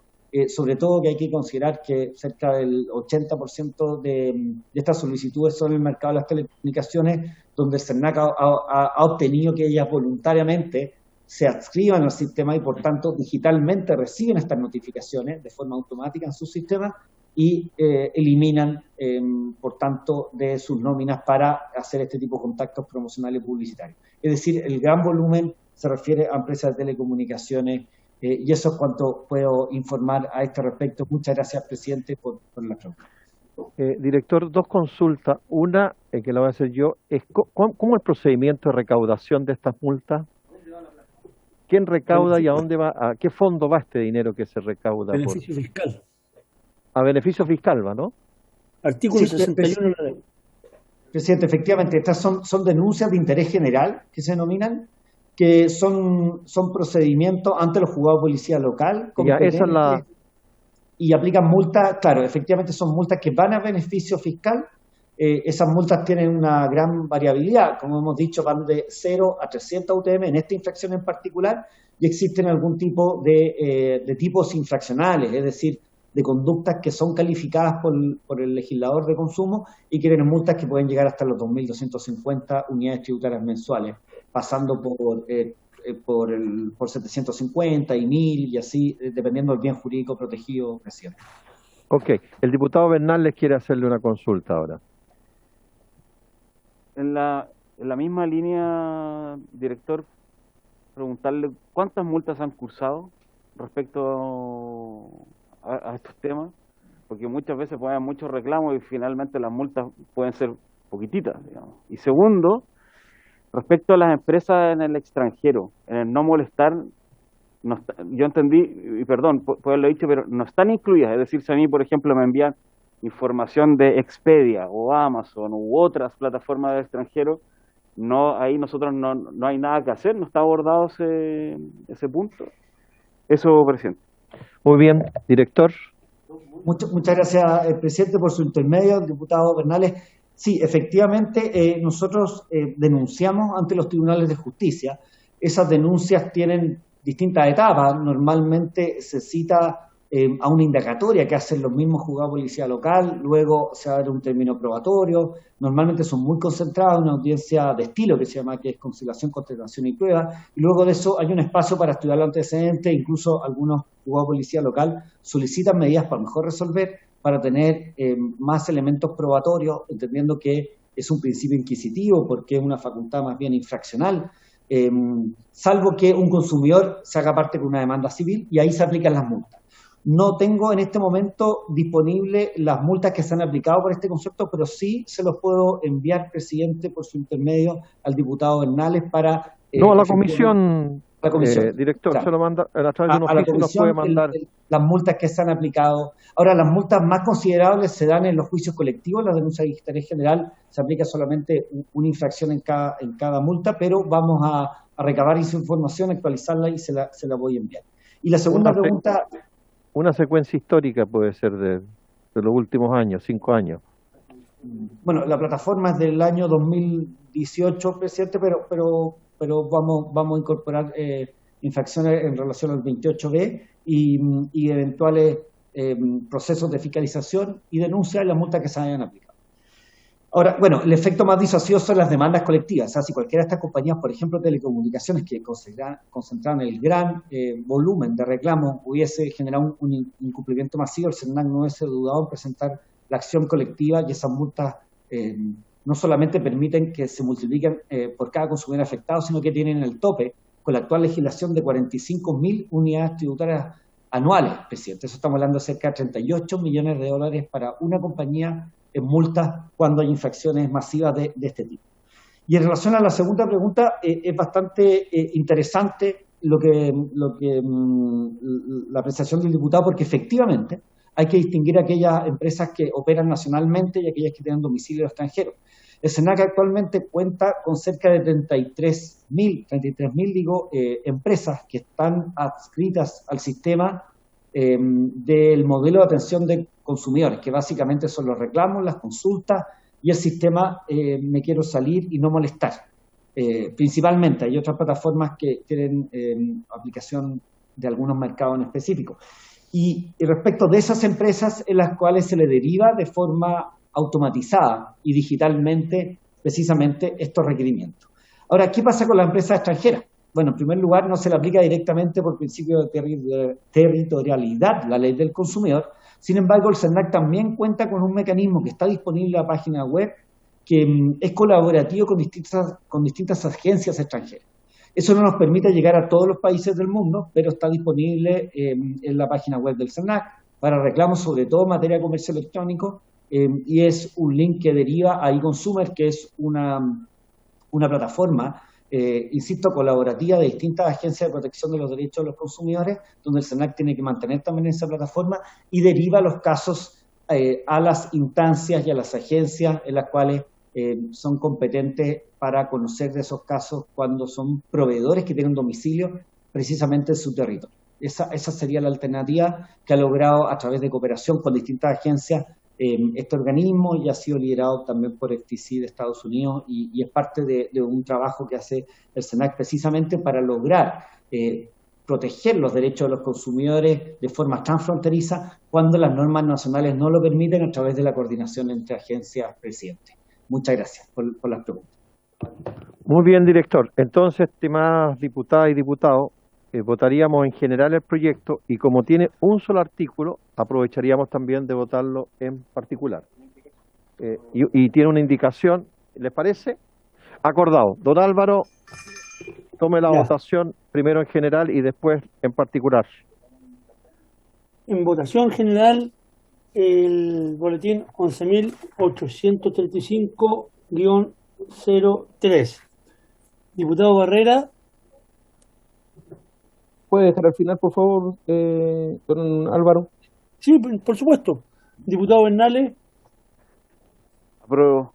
sobre todo que hay que considerar que cerca del 80% de estas solicitudes son en el mercado de las telecomunicaciones, donde el CERNAC ha obtenido que ellas voluntariamente se adscriban al sistema y por tanto digitalmente reciben estas notificaciones de forma automática en su sistema y eliminan por tanto de sus nóminas para hacer este tipo de contactos promocionales publicitarios. Es decir, el gran volumen se refiere a empresas de telecomunicaciones, y eso es cuanto puedo informar a este respecto. Muchas gracias, presidente, por la pregunta. Director, dos consultas. Una, que la voy a hacer yo, es ¿cómo es el procedimiento de recaudación de estas multas? ¿Quién recauda y a dónde va? ¿A qué fondo va este dinero que se recauda? Beneficio fiscal. A beneficio fiscal va, ¿no? Artículo Sí, 61 de la ley. Presidente, efectivamente, estas son denuncias de interés general que se denominan, que son procedimientos ante los juzgados de policía local Ya, esa es la... y aplican multas. Claro, efectivamente son multas que van a beneficio fiscal. Esas multas tienen una gran variabilidad, como hemos dicho, van de 0 a 300 UTM en esta infracción en particular, y existen algún tipo de tipos infraccionales, es decir, de conductas que son calificadas por el legislador de consumo y que tienen multas que pueden llegar hasta los 2.250 unidades tributarias mensuales, pasando por 750 y 1.000 y así, dependiendo del bien jurídico protegido, presidente. Ok, el diputado Bernal les quiere hacerle una consulta ahora. En la misma línea, director, preguntarle cuántas multas han cursado respecto a estos temas, porque muchas veces pueden haber muchos reclamos y finalmente las multas pueden ser poquititas, digamos. Y segundo, respecto a las empresas en el extranjero, en el no molestar, yo entendí, y perdón por haberlo dicho, pero no están incluidas. Es decir, si a mí, por ejemplo, me envían información de Expedia o Amazon u otras plataformas del extranjero, ahí nosotros no hay nada que hacer, no está abordado ese punto. Eso, presidente. Muy bien, director. Muchas gracias, presidente, por su intermedio, diputado Bernales. Sí, efectivamente, nosotros denunciamos ante los tribunales de justicia. Esas denuncias tienen distintas etapas. Normalmente se cita a una indagatoria que hacen los mismos juzgados de policía local, luego se abre un término probatorio. Normalmente son muy concentradas en una audiencia de estilo que se llama, que es conciliación, contestación y prueba, y luego de eso hay un espacio para estudiar los antecedentes. Incluso algunos juzgados de policía local solicitan medidas para mejor resolver, para tener más elementos probatorios, entendiendo que es un principio inquisitivo porque es una facultad más bien infraccional, salvo que un consumidor se haga parte con una demanda civil, y ahí se aplican las multas. No tengo en este momento disponible las multas que se han aplicado por este concepto, pero sí se los puedo enviar, presidente, por su intermedio, al diputado Bernales para... no, a la comisión, director, claro, se lo manda a través de un oficio, nos puede mandar... las multas que se han aplicado. Ahora, las multas más considerables se dan en los juicios colectivos. La denuncia de interés general se aplica solamente una infracción en cada multa, pero vamos a recabar esa información, actualizarla y se la voy a enviar. Y la segunda pregunta... Una secuencia histórica puede ser de los últimos años, 5 años. Bueno, la plataforma es del año 2018, presidente, pero vamos a incorporar infracciones en relación al 28B y eventuales procesos de fiscalización y denuncia y las multas que se hayan aplicado. Ahora, bueno, el efecto más disuasivo son las demandas colectivas. O sea, si cualquiera de estas compañías, por ejemplo, telecomunicaciones, que concentraran el gran volumen de reclamos, hubiese generado un incumplimiento masivo, el CERNAC no hubiese dudado en presentar la acción colectiva, y esas multas no solamente permiten que se multipliquen por cada consumidor afectado, sino que tienen el tope, con la actual legislación, de 45.000 unidades tributarias anuales, presidente. Eso estamos hablando de cerca de 38 millones de dólares para una compañía en multas cuando hay infracciones masivas de este tipo. Y en relación a la segunda pregunta, es bastante interesante la apreciación del diputado, porque efectivamente hay que distinguir aquellas empresas que operan nacionalmente y aquellas que tienen domicilio extranjero. El SENAC actualmente cuenta con cerca de 33.000 empresas que están adscritas al sistema del modelo de atención de consumidores, que básicamente son los reclamos, las consultas y el sistema Me Quiero Salir y No Molestar. Principalmente, hay otras plataformas que tienen aplicación de algunos mercados en específico. Y respecto de esas empresas en las cuales se le deriva de forma automatizada y digitalmente precisamente estos requerimientos. Ahora, ¿qué pasa con las empresas extranjeras? Bueno, en primer lugar, no se le aplica directamente por principio de territorialidad la ley del consumidor. Sin embargo, el SERNAC también cuenta con un mecanismo que está disponible en la página web que es colaborativo con distintas agencias extranjeras. Eso no nos permite llegar a todos los países del mundo, pero está disponible en la página web del SERNAC para reclamos, sobre todo en materia de comercio electrónico, y es un link que deriva a eConsumer, que es una plataforma, insisto, colaborativa de distintas agencias de protección de los derechos de los consumidores, donde el SERNAC tiene que mantener también esa plataforma y deriva los casos a las instancias y a las agencias en las cuales son competentes para conocer de esos casos cuando son proveedores que tienen domicilio precisamente en su territorio. Esa sería la alternativa que ha logrado a través de cooperación con distintas agencias este organismo, y ha sido liderado también por FTC de Estados Unidos y es parte de un trabajo que hace el SENAC precisamente para lograr proteger los derechos de los consumidores de forma transfronteriza cuando las normas nacionales no lo permiten, a través de la coordinación entre agencias, presidente. Muchas gracias por las preguntas. Muy bien, director. Entonces, estimadas diputadas y diputados, votaríamos en general el proyecto y como tiene un solo artículo, aprovecharíamos también de votarlo en particular. Y tiene una indicación, ¿les parece? Acordado. Don Álvaro, tome la votación primero en general y después en particular. En votación general, el boletín 11.835-03. Diputado Barrera. ¿Puede dejar al final, por favor, don Álvaro? Sí, por supuesto. Diputado Bernales. Apruebo.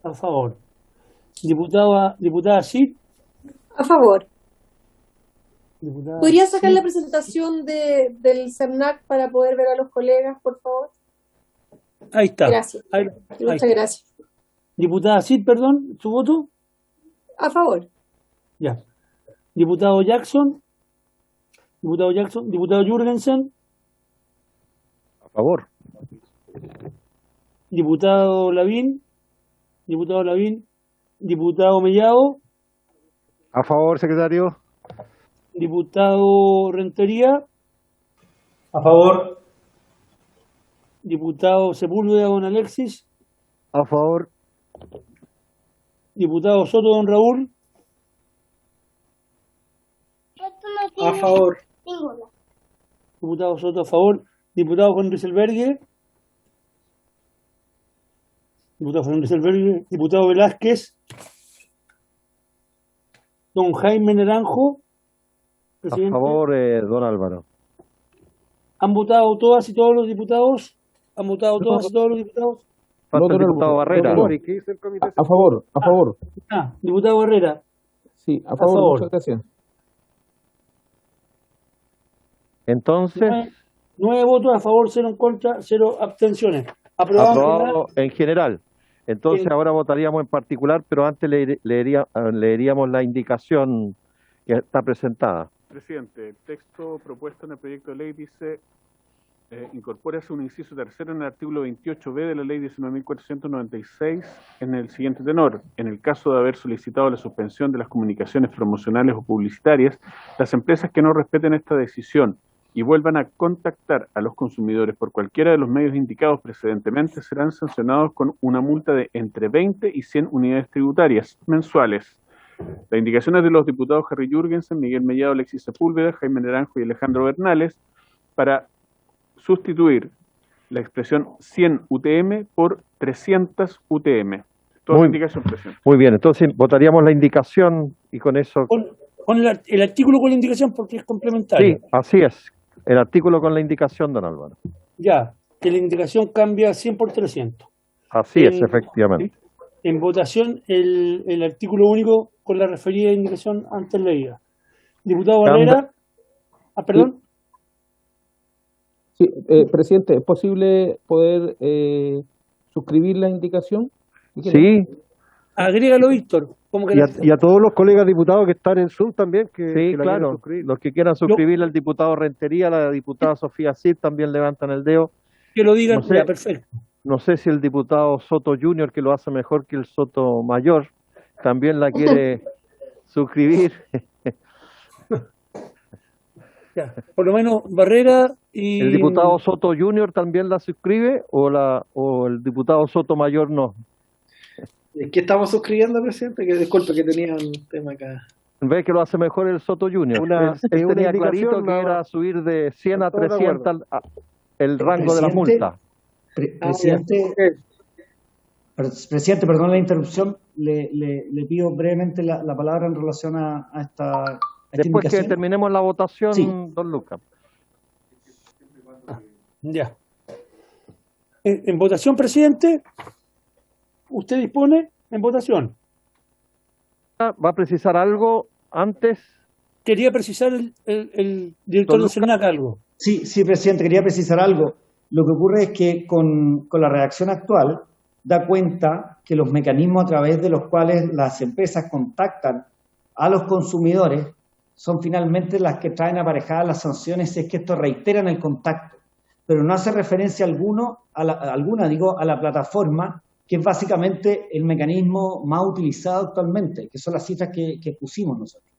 A favor. Diputada Cid. A favor. Diputada ¿Podría sacar Cid. la presentación del CERNAC para poder ver a los colegas, por favor? Ahí está. Gracias. Ahí Muchas está. gracias. Diputada Cid, perdón, ¿su voto? A favor. Ya. Diputado Jackson. Diputado Jürgensen. A favor. Diputado Lavín. Diputado Mellado. A favor, secretario. Diputado Rentería. A favor. Diputado Sepúlveda, don Alexis. A favor. Diputado Soto, don Raúl. A favor. Diputado Soto, a favor. Diputado Juan Rieselbergue. Diputado Velázquez. Don Jaime Naranjo. Presidente. A favor, don Álvaro. ¿Han votado todas y todos los diputados? Falta No, el don diputado Álvaro, Barrera. no, no. ¿Qué dice el comité? A favor, a favor. Diputado Herrera. Sí, a favor. favor. Muchas gracias. Entonces, 9 votos a favor, 0 en contra, 0 abstenciones. aprobado en general. Entonces ahora votaríamos en particular, pero antes leeríamos la indicación que está presentada. Presidente, el texto propuesto en el proyecto de ley dice, incorpórase un inciso tercero en el artículo 28b de la ley 19.496 en el siguiente tenor. En el caso de haber solicitado la suspensión de las comunicaciones promocionales o publicitarias, las empresas que no respeten esta decisión y vuelvan a contactar a los consumidores por cualquiera de los medios indicados precedentemente serán sancionados con una multa de entre 20 y 100 unidades tributarias mensuales. Las indicaciones de los diputados Harry Jürgensen, Miguel Mellado, Alexis Sepúlveda, Jaime Naranjo y Alejandro Bernales para sustituir la expresión 100 UTM por 300 UTM. Toda la indicación, presidente. Muy bien, entonces votaríamos la indicación y con eso... Con el artículo con la indicación porque es complementario. Sí, así es. El artículo con la indicación, don Álvaro. Ya, que la indicación cambia 100 por 300. Así es, efectivamente. En votación, el artículo único con la referida indicación antes leída. Diputado Barrera. Perdón. Sí, presidente, ¿es posible poder suscribir la indicación? Sí. Agrégalo, Víctor. Y a todos los colegas diputados que están en Zoom también, sí, claro, los que quieran suscribir, al diputado Rentería, la diputada Sofía Cid también levantan el dedo. Que lo digan, ya, perfecto. No sé si el diputado Soto Junior, que lo hace mejor que el Soto Mayor, también la quiere suscribir. Ya, por lo menos Barrera y... ¿El diputado Soto Junior también la suscribe o el diputado Soto Mayor no? ¿Es que estamos suscribiendo, presidente? Que disculpe que tenía un tema acá. Ve que lo hace mejor el Soto Junior. Él tenía clarito que era subir de 100 a 300 el rango de la multa. Presidente, perdón la interrupción. Le pido brevemente la palabra en relación a esta Después indicación. que terminemos la votación, sí. Don Lucas. Ya. En votación, presidente. ¿Usted dispone en votación? ¿Va a precisar algo antes? Quería precisar el director del CERNAC algo. Sí, presidente, quería precisar algo. Lo que ocurre es que con la redacción actual da cuenta que los mecanismos a través de los cuales las empresas contactan a los consumidores son finalmente las que traen aparejadas las sanciones si es que estos reiteran el contacto. Pero no hace referencia alguna a la plataforma, que es básicamente el mecanismo más utilizado actualmente, que son las cifras que pusimos nosotros.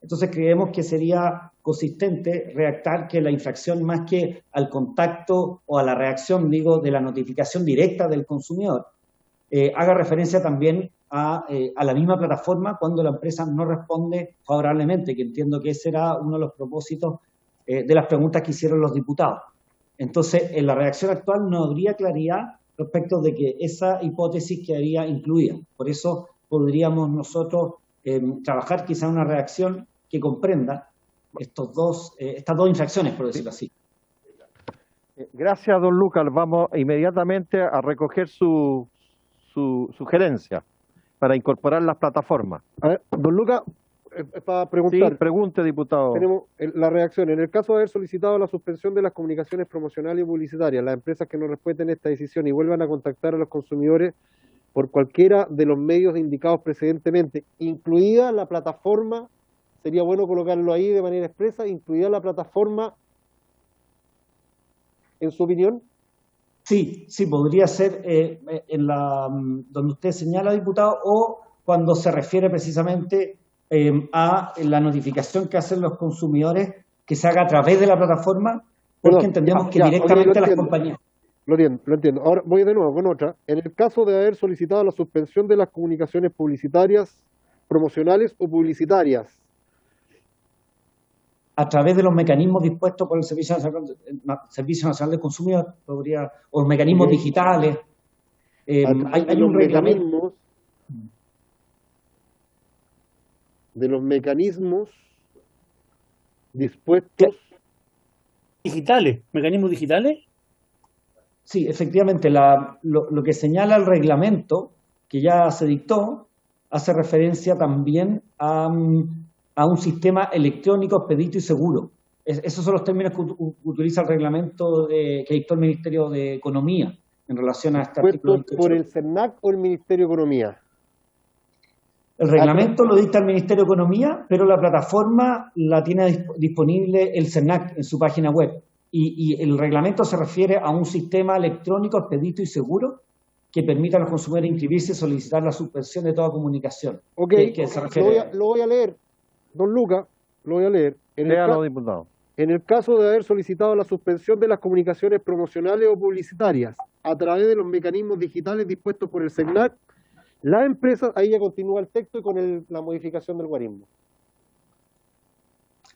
Entonces creemos que sería consistente redactar que la infracción, más que al contacto o a la reacción, de la notificación directa del consumidor, haga referencia también a la misma plataforma cuando la empresa no responde favorablemente, que entiendo que ese era uno de los propósitos de las preguntas que hicieron los diputados. Entonces, en la redacción actual no habría claridad respecto de que esa hipótesis quedaría incluida. Por eso podríamos nosotros trabajar quizá una redacción que comprenda estas dos infracciones, por decirlo así. Gracias, don Lucas. Vamos inmediatamente a recoger su sugerencia para incorporar las plataformas. A ver, don Lucas, para preguntar. Sí, pregunte, diputado. Tenemos la reacción. En el caso de haber solicitado la suspensión de las comunicaciones promocionales y publicitarias, las empresas que no respeten esta decisión y vuelvan a contactar a los consumidores por cualquiera de los medios indicados precedentemente, incluida la plataforma, sería bueno colocarlo ahí de manera expresa, incluida la plataforma, en su opinión. Sí, podría ser donde usted señala, diputado, o cuando se refiere precisamente a la notificación que hacen los consumidores, que se haga a través de la plataforma, porque entendemos que directamente las compañías. Lo entiendo. Ahora voy de nuevo con otra. En el caso de haber solicitado la suspensión de las comunicaciones publicitarias, promocionales o publicitarias, a través de los mecanismos dispuestos por el Servicio Nacional del Consumidor, o los mecanismos digitales. Hay un reglamento. De los mecanismos dispuestos. ¿Digitales? ¿Mecanismos digitales? Sí, efectivamente. Lo que señala el reglamento que ya se dictó hace referencia también a un sistema electrónico expedito y seguro. Esos son los términos que utiliza el reglamento que dictó el Ministerio de Economía en relación a este artículo 28. ¿Por el CERNAC o el Ministerio de Economía? El reglamento lo dicta el Ministerio de Economía, pero la plataforma la tiene disponible el CERNAC en su página web. Y el reglamento se refiere a un sistema electrónico expedito y seguro que permita a los consumidores inscribirse y solicitar la suspensión de toda comunicación. Ok, lo voy a leer. Don Lucas, lo voy a leer. Diputado. En el caso de haber solicitado la suspensión de las comunicaciones promocionales o publicitarias a través de los mecanismos digitales dispuestos por el CERNAC, Las empresas, ahí ya continúa el texto y con la modificación del guarismo.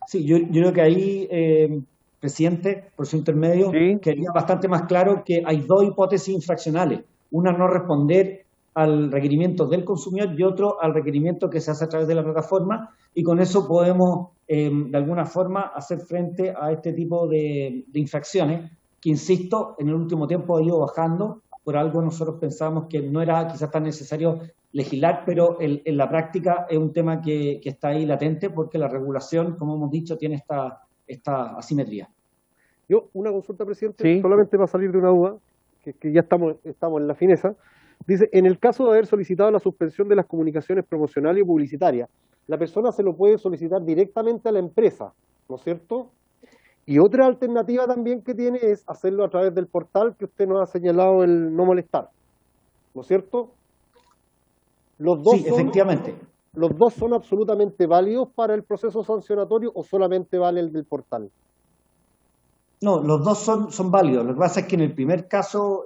Sí, yo creo que ahí, presidente, por su intermedio, Sí. quedaría bastante más claro que hay dos hipótesis infraccionales. Una, no responder al requerimiento del consumidor y otro al requerimiento que se hace a través de la plataforma, y con eso podemos, de alguna forma, hacer frente a este tipo de infracciones que, insisto, en el último tiempo ha ido bajando. Por algo nosotros pensábamos que no era quizás tan necesario legislar, pero en la práctica es un tema que está ahí latente porque la regulación, como hemos dicho, tiene esta asimetría. Yo, una consulta, presidente, Sí. solamente para salir de una duda, que ya estamos en la fineza. Dice, en el caso de haber solicitado la suspensión de las comunicaciones promocionales y publicitarias, la persona se lo puede solicitar directamente a la empresa, ¿no es cierto? Y otra alternativa también que tiene es hacerlo a través del portal que usted nos ha señalado, el no molestar, ¿no es cierto? Los dos Sí, efectivamente. ¿Los dos son absolutamente válidos para el proceso sancionatorio o solamente vale el del portal? No, los dos son válidos. Lo que pasa es que en el primer caso,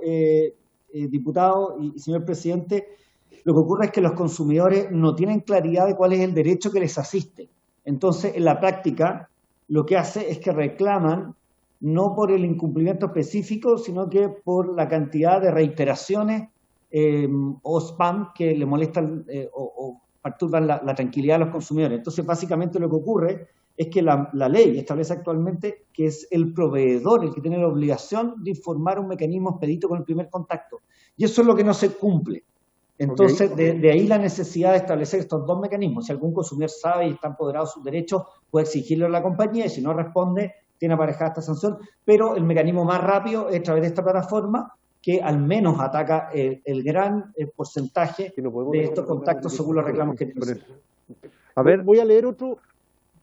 diputado y señor presidente, lo que ocurre es que los consumidores no tienen claridad de cuál es el derecho que les asiste. Entonces, en la práctica, lo que hace es que reclaman no por el incumplimiento específico, sino que por la cantidad de reiteraciones o spam que le molestan o perturban la tranquilidad de los consumidores. Entonces, básicamente lo que ocurre es que la ley establece actualmente que es el proveedor el que tiene la obligación de informar un mecanismo expedito con el primer contacto. Y eso es lo que no se cumple. Entonces, Okay. de ahí la necesidad de establecer estos dos mecanismos. Si algún consumidor sabe y está empoderado de sus derechos, puede exigirlo a la compañía, y si no responde, tiene aparejada esta sanción. Pero el mecanismo más rápido es a través de esta plataforma, que al menos ataca el gran porcentaje de estos contactos según los reclamos que tienen. A ver, voy a leer otro,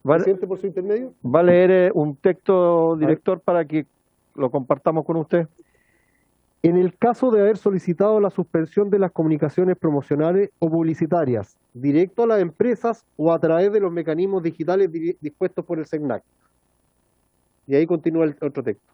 va, presidente, por su intermedio. va a leer un texto, director, para que lo compartamos con usted. En el caso de haber solicitado la suspensión de las comunicaciones promocionales o publicitarias, directo a las empresas o a través de los mecanismos digitales dispuestos por el SECNAC. Y ahí continúa el otro texto.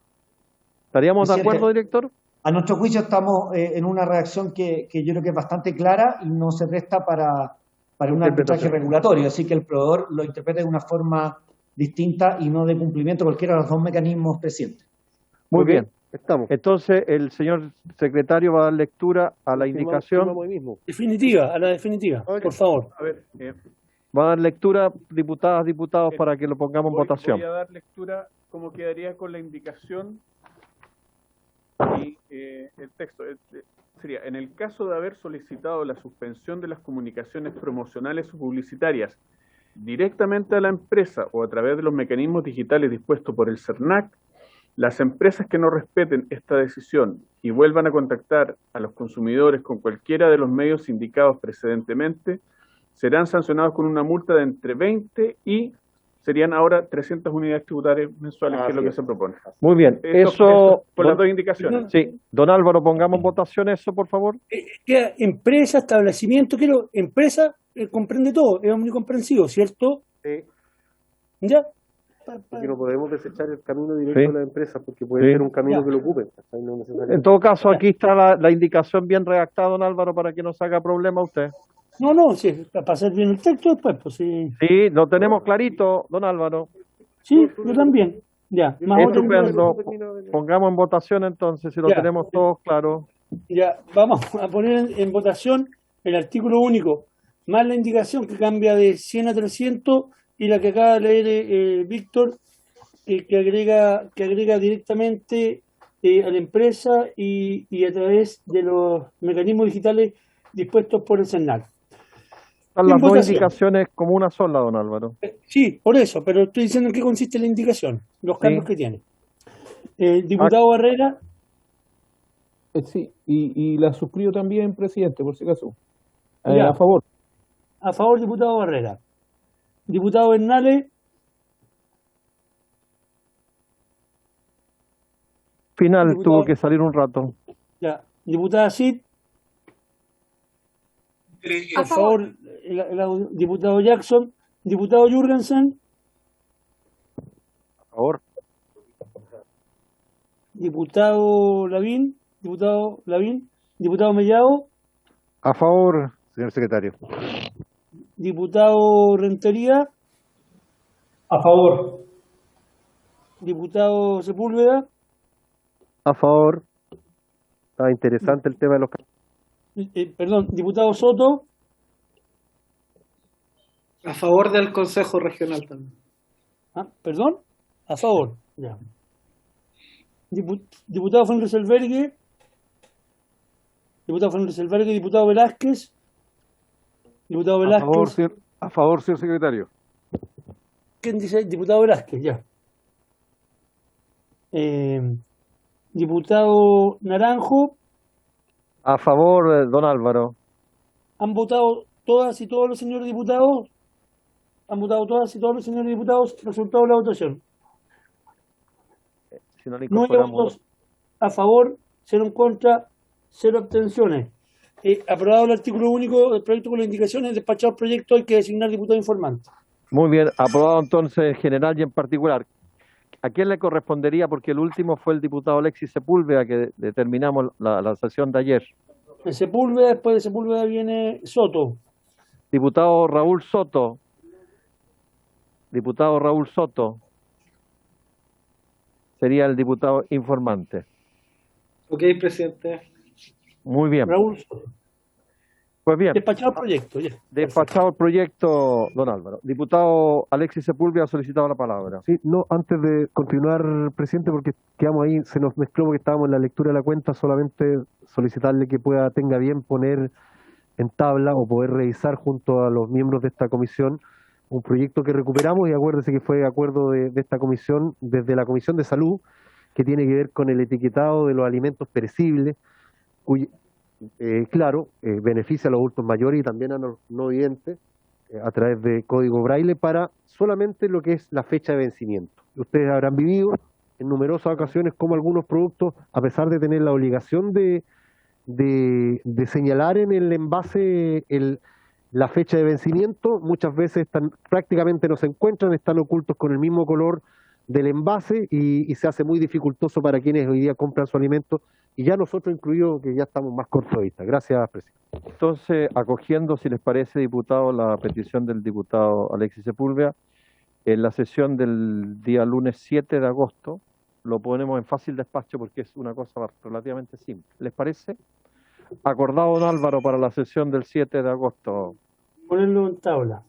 ¿Estaríamos de acuerdo, director? A nuestro juicio estamos en una redacción que yo creo que es bastante clara y no se presta para un arbitraje regulatorio, así que el proveedor lo interprete de una forma distinta y no de cumplimiento de cualquiera de los dos mecanismos presentes. Muy bien. Estamos. Entonces, el señor secretario va a dar lectura a la indicación. Definitiva, a la definitiva, por favor. A ver, va a dar lectura, diputadas, diputados, para que lo pongamos en votación. Voy a dar lectura como quedaría con la indicación y el texto. Sería, en el caso de haber solicitado la suspensión de las comunicaciones promocionales o publicitarias directamente a la empresa o a través de los mecanismos digitales dispuestos por el SERNAC, las empresas que no respeten esta decisión y vuelvan a contactar a los consumidores con cualquiera de los medios indicados precedentemente, serán sancionados con una multa de entre 20 y serían ahora 300 unidades tributarias mensuales, que es lo que se propone. Muy bien. Eso por las dos indicaciones. Sí. Don Álvaro, pongamos en votación eso, por favor. Queda empresa, establecimiento, empresa comprende todo, es omnicomprensivo, ¿cierto? Sí. ¿Ya? Porque no podemos desechar el camino directo de la empresa, porque puede ser un camino que lo ocupe. No en todo caso, aquí está la indicación bien redactada, don Álvaro, para que no se haga problema a usted. No, sí, para hacer bien el texto después, pues sí. Sí, lo tenemos clarito, don Álvaro. Sí, yo también. Ya, más estupendo. Pongamos en votación entonces, si lo tenemos todos claro. Ya, vamos a poner en votación el artículo único, más la indicación que cambia de 100 a 300 y la que acaba de leer Víctor, que agrega directamente a la empresa y a través de los mecanismos digitales dispuestos por el SERNAC. Están las dos indicaciones como una sola, don Álvaro. Sí, por eso, pero estoy diciendo en qué consiste la indicación, los cambios que tiene. Diputado Barrera. Sí, y la suscribo también, presidente, por si acaso. Ya. A favor. A favor, diputado Barrera. Diputado Bernales. Final, tuvo que salir un rato. Ya. Diputada Cid. A favor, diputado Jackson. Diputado Jurgensen. A favor. Diputado Lavín. Diputado Mellado. A favor, señor secretario. Diputado Rentería. A favor. Diputado Sepúlveda. A favor. Está interesante el tema de los... Perdón, diputado Soto. A favor del Consejo Regional también. Perdón, a favor. Ya. Diputado Fernández Albergue. Diputado Fernández Albergue, diputado Velázquez. Diputado Velázquez. A favor, señor secretario. ¿Quién dice? Diputado Velázquez, ya. Diputado Naranjo. A favor, don Álvaro. ¿Han votado todas y todos los señores diputados? ¿Han votado todas y todos los señores diputados? Resultado de la votación. Si no le 9 incorporamos... votos a favor, 0 en contra, 0 abstenciones. Aprobado el artículo único del proyecto con las indicaciones, despachado el proyecto, hay que designar diputado informante. Muy bien, aprobado entonces en general y en particular. ¿A quién le correspondería? Porque el último fue el diputado Alexis Sepúlveda, que determinamos la sesión de ayer. De Sepúlveda, después de Sepúlveda viene Soto. Diputado Raúl Soto. Diputado Raúl Soto. Sería el diputado informante. Ok, presidente. Muy bien. Raúl Soto. Pues bien. Despachado el proyecto, ya. Despachado el proyecto, don Álvaro. Diputado Alexis Sepúlveda ha solicitado la palabra. Sí, no, antes de continuar, presidente, porque quedamos ahí, se nos mezcló porque estábamos en la lectura de la cuenta, solamente solicitarle que tenga bien poner en tabla o poder revisar junto a los miembros de esta comisión un proyecto que recuperamos, y acuérdese que fue acuerdo de esta comisión, desde la Comisión de Salud, que tiene que ver con el etiquetado de los alimentos perecibles, cuyo, beneficia a los adultos mayores y también a los no videntes a través de código braille para solamente lo que es la fecha de vencimiento. Ustedes habrán vivido en numerosas ocasiones como algunos productos, a pesar de tener la obligación de señalar en el envase la fecha de vencimiento, muchas veces prácticamente no se encuentran, están ocultos con el mismo color del envase y se hace muy dificultoso para quienes hoy día compran su alimento, y ya nosotros incluidos que ya estamos más cortos de vista. Gracias, presidente. Entonces, acogiendo, si les parece, diputado, la petición del diputado Alexis Sepúlveda, en la sesión del día lunes 7 de agosto, lo ponemos en fácil despacho porque es una cosa relativamente simple. ¿Les parece? Acordado, don Álvaro, para la sesión del 7 de agosto. Ponerlo en tabla.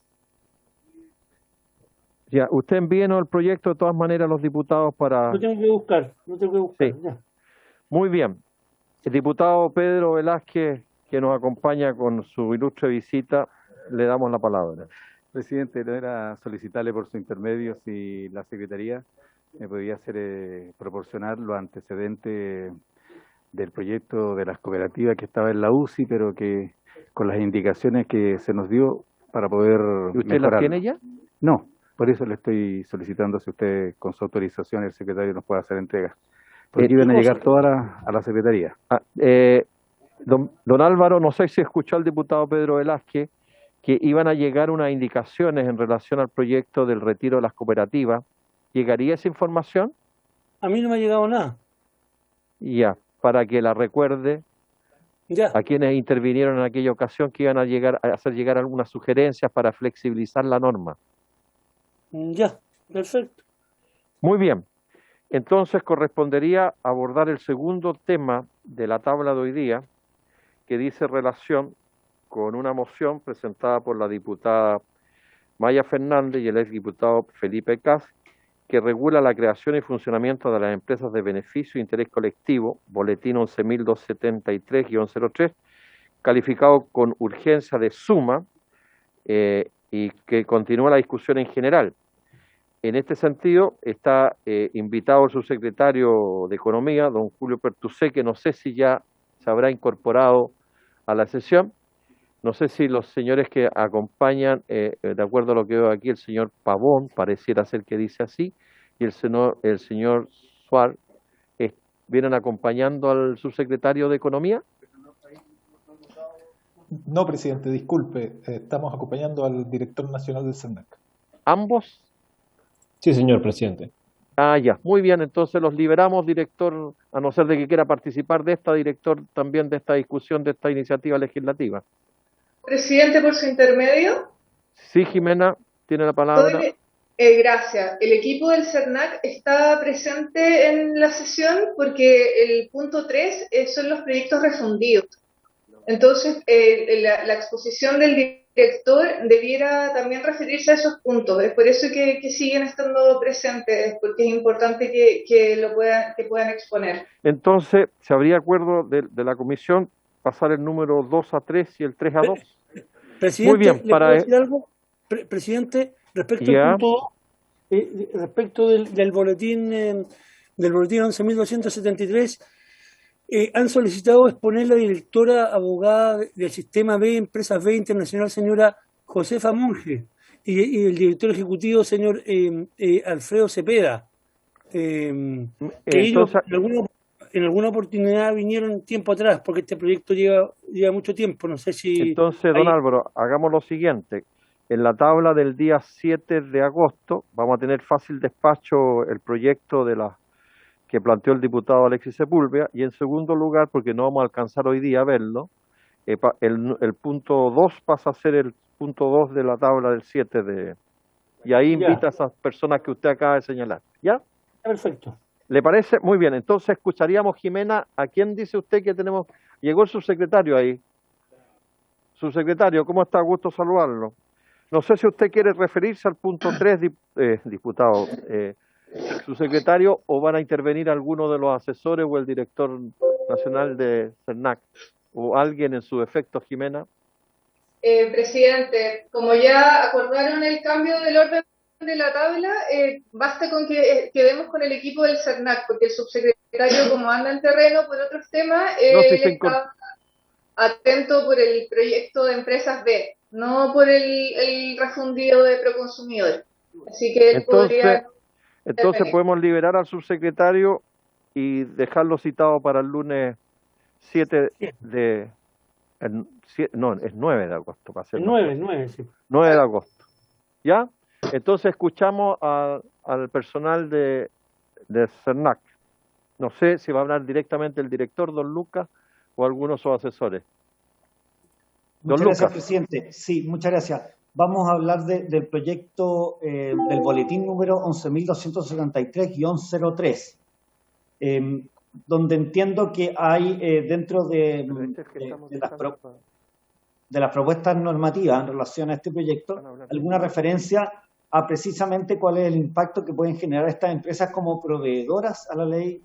Ya, usted envíenos el proyecto de todas maneras a los diputados para... No tengo que buscar. Sí. Ya. Muy bien. El diputado Pedro Velázquez, que nos acompaña con su ilustre visita, le damos la palabra. Presidente, no era solicitarle por su intermedio si la Secretaría me podía hacer proporcionar los antecedentes del proyecto de las cooperativas que estaba en la UCI, pero que con las indicaciones que se nos dio para poder ¿Y usted mejorarlo. las tiene ya? No, por eso le estoy solicitando si usted con su autorización el secretario nos puede hacer entrega. Porque iban a llegar todas a la Secretaría. Don Álvaro, no sé si escuchó al diputado Pedro Velázquez que iban a llegar unas indicaciones en relación al proyecto del retiro de las cooperativas. ¿Llegaría esa información? A mí no me ha llegado nada. Ya, para que la recuerde ya. A quienes intervinieron en aquella ocasión, que iban a hacer llegar algunas sugerencias para flexibilizar la norma. Ya, perfecto. Muy bien. Entonces correspondería abordar el segundo tema de la tabla de hoy día, que dice relación con una moción presentada por la diputada Maya Fernández y el exdiputado Felipe Caz, que regula la creación y funcionamiento de las empresas de beneficio e interés colectivo, boletín 11.273-03, calificado con urgencia de suma, y que continúa la discusión en general. En este sentido, está invitado el subsecretario de Economía, don Julio Pertusé, que no sé si ya se habrá incorporado a la sesión. No sé si los señores que acompañan, de acuerdo a lo que veo aquí, el señor Pavón, pareciera ser que dice así, y el señor Suárez, ¿vienen acompañando al subsecretario de Economía? No, presidente, disculpe, estamos acompañando al director nacional del CERNAC. ¿Ambos? Sí, señor presidente. Ah, ya, muy bien, entonces los liberamos, director, a no ser de que quiera participar de esta, director, también de esta discusión, de esta iniciativa legislativa. Presidente, por su intermedio. Sí, Jimena, tiene la palabra. Gracias. El equipo del CERNAC está presente en la sesión porque el punto 3 son los proyectos refundidos. Entonces, la exposición del director debiera también referirse a esos puntos. Es por eso que siguen estando presentes, porque es importante que puedan exponer. Entonces, ¿se habría acuerdo de la comisión pasar el número 2 a 3 y el 3 a 2? Presidente, muy bien, ¿le puedo decir algo? Presidente, respecto al punto 2, respecto del boletín 11.273, han solicitado exponer la directora abogada del Sistema B, Empresas B Internacional, señora Josefa Monge, y el director ejecutivo, señor Alfredo Cepeda, que ellos en alguna oportunidad vinieron tiempo atrás, porque este proyecto lleva mucho tiempo, no sé si... Entonces, don Álvaro, hagamos lo siguiente. En la tabla del día 7 de agosto vamos a tener fácil despacho el proyecto que planteó el diputado Alexis Sepúlveda, y en segundo lugar, porque no vamos a alcanzar hoy día a verlo, el punto 2 pasa a ser el punto 2 de la tabla del 7 y ahí invita a esas personas que usted acaba de señalar. ¿Ya? Perfecto. ¿Le parece? Muy bien. Entonces escucharíamos, Jimena, ¿a quién dice usted que tenemos? Llegó el subsecretario ahí. Subsecretario, ¿cómo está? Gusto saludarlo. No sé si usted quiere referirse al punto 3, diputado, subsecretario, o van a intervenir alguno de los asesores o el director nacional de CERNAC, o alguien en su defecto, Jimena. Presidente, como ya acordaron el cambio del orden de la tabla, basta con que quedemos con el equipo del CERNAC, porque el subsecretario, como anda en terreno por otros temas, está atento por el proyecto de Empresas B, no por el refundido de Proconsumidor. Así que él entonces podemos liberar al subsecretario y dejarlo citado para el lunes 7 de... no, es 9 de agosto. Para ser 9, sí. 9 de agosto. ¿Ya? Entonces escuchamos al personal de CERNAC. No sé si va a hablar directamente el director, don Lucas, o algunos de sus asesores. Muchas gracias, presidente. Sí, muchas gracias. Vamos a hablar del proyecto del boletín número 11.273-03, donde entiendo que hay dentro de las propuestas normativas en relación a este proyecto alguna referencia a precisamente cuál es el impacto que pueden generar estas empresas como proveedoras a la ley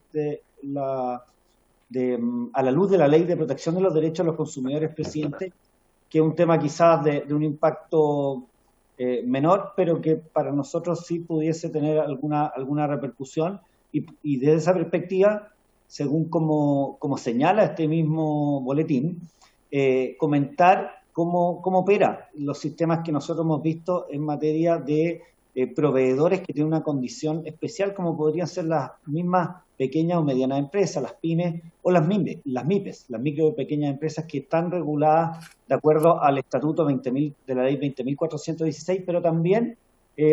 a la luz de la Ley de Protección de los Derechos de los Consumidores, presidente, que es un tema quizás de un impacto menor, pero que para nosotros sí pudiese tener alguna repercusión, y desde esa perspectiva, según como señala este mismo boletín, comentar cómo opera los sistemas que nosotros hemos visto en materia de proveedores que tienen una condición especial, como podrían ser las mismas pequeñas o medianas empresas, las pymes o las MIPES, las micro y pequeñas empresas que están reguladas de acuerdo al estatuto de la ley 20.416, pero también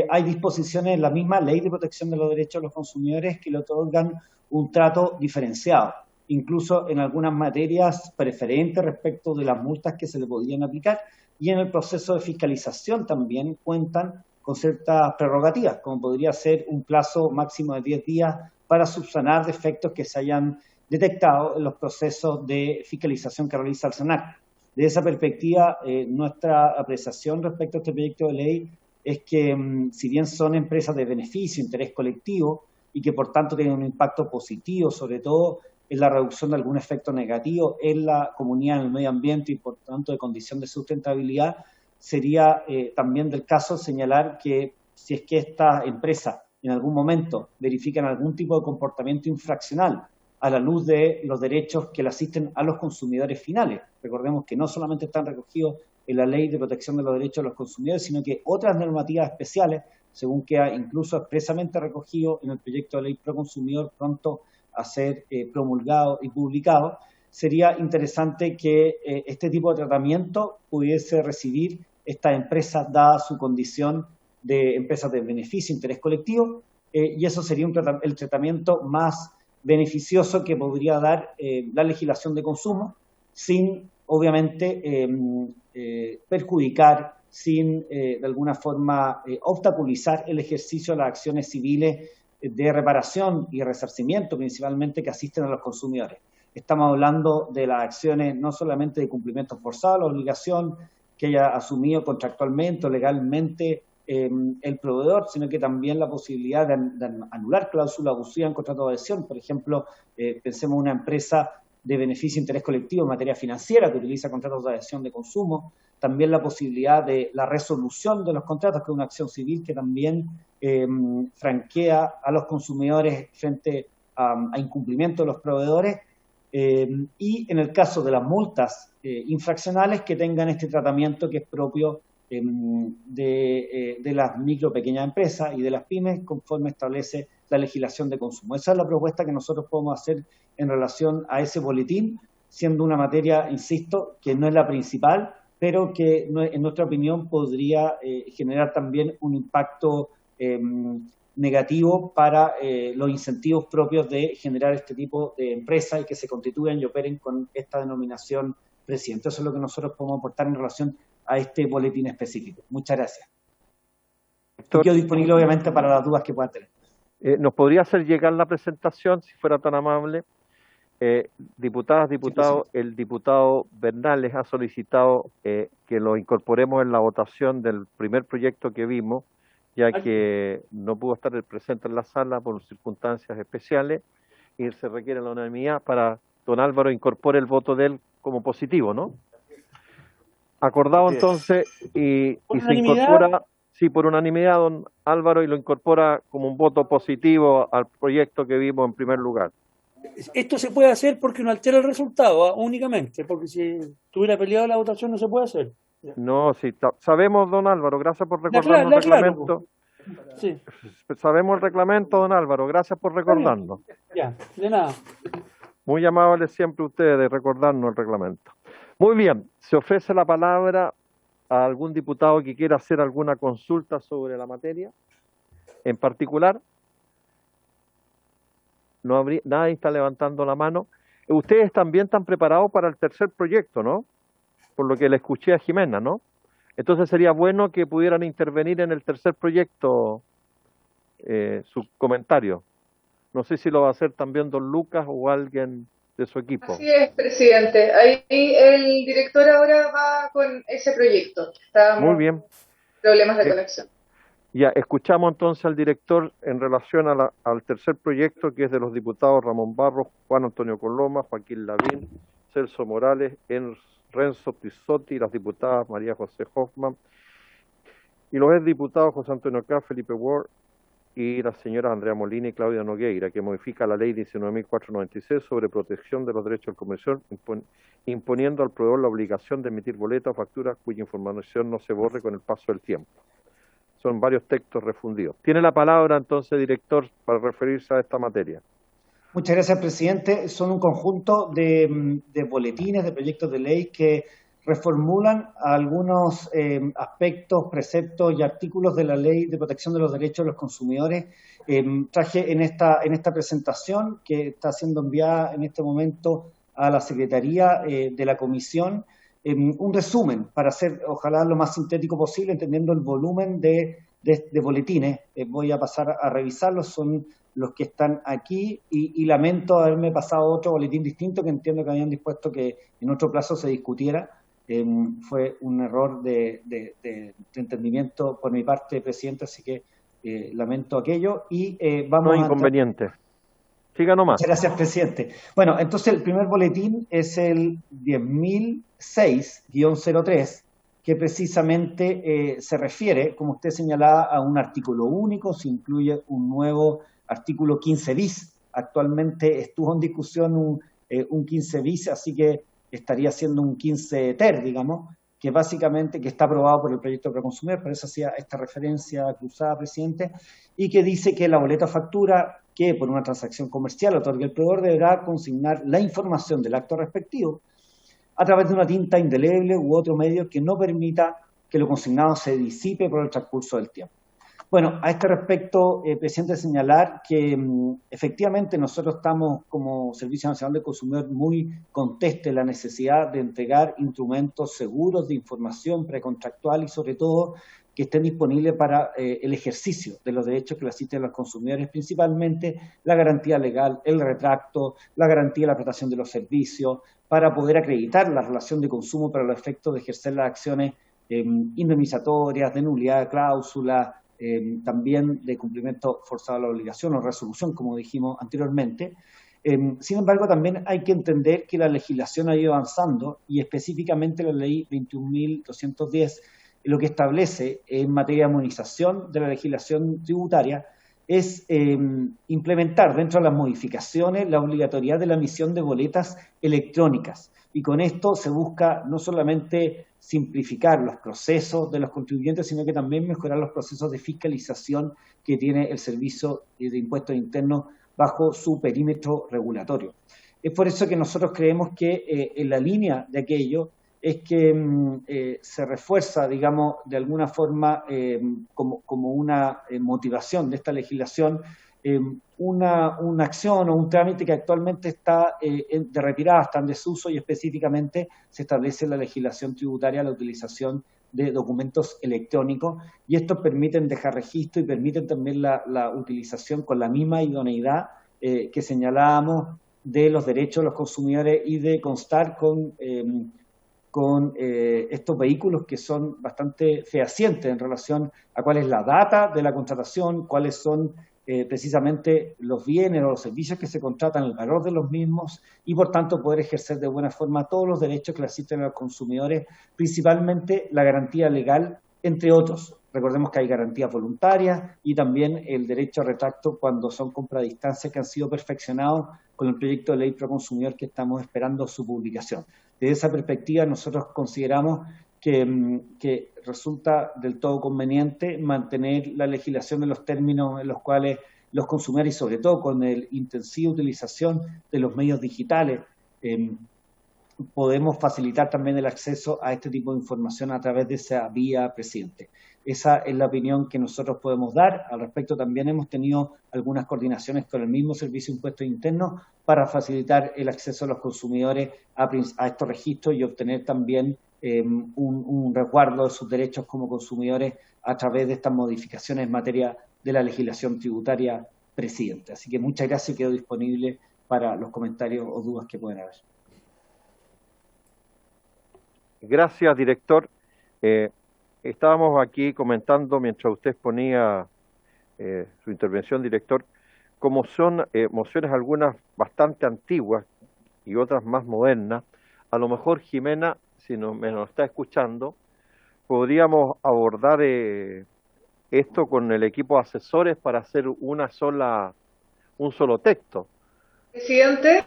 hay disposiciones en la misma Ley de Protección de los Derechos de los Consumidores que le otorgan un trato diferenciado, incluso en algunas materias preferentes respecto de las multas que se le podrían aplicar, y en el proceso de fiscalización también cuentan con ciertas prerrogativas, como podría ser un plazo máximo de 10 días para subsanar defectos que se hayan detectado en los procesos de fiscalización que realiza el CERNAC. Desde esa perspectiva, nuestra apreciación respecto a este proyecto de ley es que, si bien son empresas de beneficio, interés colectivo, y que por tanto tienen un impacto positivo, sobre todo en la reducción de algún efecto negativo en la comunidad, en el medio ambiente, y por tanto de condición de sustentabilidad, sería también del caso señalar que si es que estas empresas en algún momento verifican algún tipo de comportamiento infraccional a la luz de los derechos que le asisten a los consumidores finales. Recordemos que no solamente están recogidos en la Ley de Protección de los Derechos de los Consumidores, sino que otras normativas especiales, según queda incluso expresamente recogido en el proyecto de ley Proconsumidor pronto a ser promulgado y publicado, sería interesante que este tipo de tratamiento pudiese recibir estas empresas, dada su condición de empresas de beneficio, interés colectivo, y eso sería el tratamiento más beneficioso que podría dar la legislación de consumo, sin, obviamente, perjudicar, sin de alguna forma obstaculizar el ejercicio de las acciones civiles de reparación y resarcimiento principalmente que asisten a los consumidores. Estamos hablando de las acciones no solamente de cumplimiento forzado, la obligación que haya asumido contractualmente o legalmente el proveedor, sino que también la posibilidad de anular cláusulas abusivas en contrato de adhesión. Por ejemplo, pensemos en una empresa de beneficio e interés colectivo en materia financiera que utiliza contratos de adhesión de consumo. También la posibilidad de la resolución de los contratos, que es una acción civil que también franquea a los consumidores frente a incumplimiento de los proveedores. Y en el caso de las multas infraccionales, que tengan este tratamiento que es propio de las micro pequeñas empresas y de las pymes, conforme establece la legislación de consumo. Esa es la propuesta que nosotros podemos hacer en relación a ese boletín, siendo una materia, insisto, que no es la principal, pero que en nuestra opinión podría generar también un impacto negativo para los incentivos propios de generar este tipo de empresas y que se constituyan y operen con esta denominación presidente. Eso es lo que nosotros podemos aportar en relación a este boletín específico. Muchas gracias. Quedo disponible obviamente para las dudas que puedan tener. ¿Nos podría hacer llegar la presentación, si fuera tan amable? Diputadas, diputados, el diputado Bernales ha solicitado que lo incorporemos en la votación del primer proyecto que vimos, ya que no pudo estar presente en la sala por circunstancias especiales y se requiere la unanimidad para don Álvaro incorpore el voto de él como positivo, ¿no? Acordado entonces y se incorpora, sí, por unanimidad, don Álvaro, y lo incorpora como un voto positivo al proyecto que vimos en primer lugar. Esto se puede hacer porque no altera el resultado, únicamente, porque si tuviera peleado la votación no se puede hacer. No, sí, sabemos, don Álvaro, gracias por recordarnos el reglamento. Sí. Sabemos el reglamento, don Álvaro, gracias por recordarnos. Ya, de nada. Muy amables siempre ustedes de recordarnos el reglamento. Muy bien, se ofrece la palabra a algún diputado que quiera hacer alguna consulta sobre la materia en particular. No habría, nadie está levantando la mano. Ustedes también están preparados para el tercer proyecto, ¿no? Por lo que le escuché a Jimena, ¿no? Entonces sería bueno que pudieran intervenir en el tercer proyecto su comentario. No sé si lo va a hacer también don Lucas o alguien de su equipo. Así es, presidente. Ahí el director ahora va con ese proyecto. Muy bien. Problemas de conexión. Ya, escuchamos entonces al director en relación a al tercer proyecto, que es de los diputados Ramón Barros, Juan Antonio Coloma, Joaquín Lavín, Celso Morales, Renzo Tizotti, y las diputadas María José Hoffman, y los exdiputados José Antonio K., Felipe Ward, y la señora Andrea Molina y Claudia Nogueira, que modifica la ley 19.496 sobre protección de los derechos del comercio, imponiendo al proveedor la obligación de emitir boletas o facturas cuya información no se borre con el paso del tiempo. Son varios textos refundidos. Tiene la palabra entonces, director, para referirse a esta materia. Muchas gracias, presidente. Son un conjunto de boletines, de proyectos de ley que reformulan algunos aspectos, preceptos y artículos de la Ley de Protección de los Derechos de los Consumidores. Traje en esta presentación, que está siendo enviada en este momento a la Secretaría de la Comisión, un resumen para hacer, ojalá, lo más sintético posible, entendiendo el volumen de boletines. Voy a pasar a revisarlos, son los que están aquí, y lamento haberme pasado otro boletín distinto que entiendo que habían dispuesto que en otro plazo se discutiera. Fue un error de entendimiento por mi parte, presidente, así que lamento aquello. Y vamos no inconveniente. Siga nomás. Muchas gracias, presidente. Bueno, entonces el primer boletín es el 10.006-03, que precisamente se refiere, como usted señalaba, a un artículo único. Se incluye un nuevo artículo 15 bis. Actualmente estuvo en discusión un 15 bis, así que estaría siendo un 15 ter, digamos, que básicamente que está aprobado por el proyecto Proconsumidor, por eso hacía esta referencia cruzada, presidente, y que dice que la boleta o factura que por una transacción comercial otorgue el proveedor deberá consignar la información del acto respectivo a través de una tinta indeleble u otro medio que no permita que lo consignado se disipe por el transcurso del tiempo. Bueno, a este respecto, presidente, señalar que efectivamente nosotros estamos como Servicio Nacional del Consumidor muy conscientes de la necesidad de entregar instrumentos seguros de información precontractual y sobre todo que estén disponibles para el ejercicio de los derechos que le asisten a los consumidores, principalmente la garantía legal, el retracto, la garantía de la prestación de los servicios, para poder acreditar la relación de consumo para los efectos de ejercer las acciones indemnizatorias, de nulidad de cláusula, también de cumplimiento forzado de la obligación o resolución, como dijimos anteriormente. Sin embargo, también hay que entender que la legislación ha ido avanzando y específicamente la ley 21.210 lo que establece en materia de armonización de la legislación tributaria es implementar dentro de las modificaciones la obligatoriedad de la emisión de boletas electrónicas. Y con esto se busca no solamente simplificar los procesos de los contribuyentes, sino que también mejorar los procesos de fiscalización que tiene el Servicio de Impuestos Internos bajo su perímetro regulatorio. Es por eso que nosotros creemos que en la línea de aquello es que se refuerza, digamos, de alguna forma como una motivación de esta legislación, una acción o un trámite que actualmente está de retirada, está en desuso y específicamente se establece en la legislación tributaria la utilización de documentos electrónicos y estos permiten dejar registro y permiten también la utilización con la misma idoneidad que señalábamos de los derechos de los consumidores y de constar con estos vehículos que son bastante fehacientes en relación a cuál es la data de la contratación, cuáles son precisamente los bienes o los servicios que se contratan, el valor de los mismos y por tanto poder ejercer de buena forma todos los derechos que le asisten a los consumidores, principalmente la garantía legal, entre otros. Recordemos que hay garantías voluntarias y también el derecho a retracto cuando son compra a distancia que han sido perfeccionados con el proyecto de ley pro consumidor que estamos esperando su publicación. Desde esa perspectiva nosotros consideramos que resulta del todo conveniente mantener la legislación de los términos en los cuales los consumidores, y sobre todo con la intensiva utilización de los medios digitales, podemos facilitar también el acceso a este tipo de información a través de esa vía, presidente. Esa es la opinión que nosotros podemos dar. Al respecto también hemos tenido algunas coordinaciones con el mismo Servicio de Impuestos Internos para facilitar el acceso a los consumidores a estos registros y obtener también un resguardo de sus derechos como consumidores a través de estas modificaciones en materia de la legislación tributaria, presidente. Así que muchas gracias y quedo disponible para los comentarios o dudas que puedan haber. Gracias, director. Estábamos aquí comentando mientras usted exponía su intervención, director, como son mociones algunas bastante antiguas y otras más modernas. A lo mejor Jimena, si me nos está escuchando, podríamos abordar esto con el equipo de asesores para hacer un solo texto. Presidente,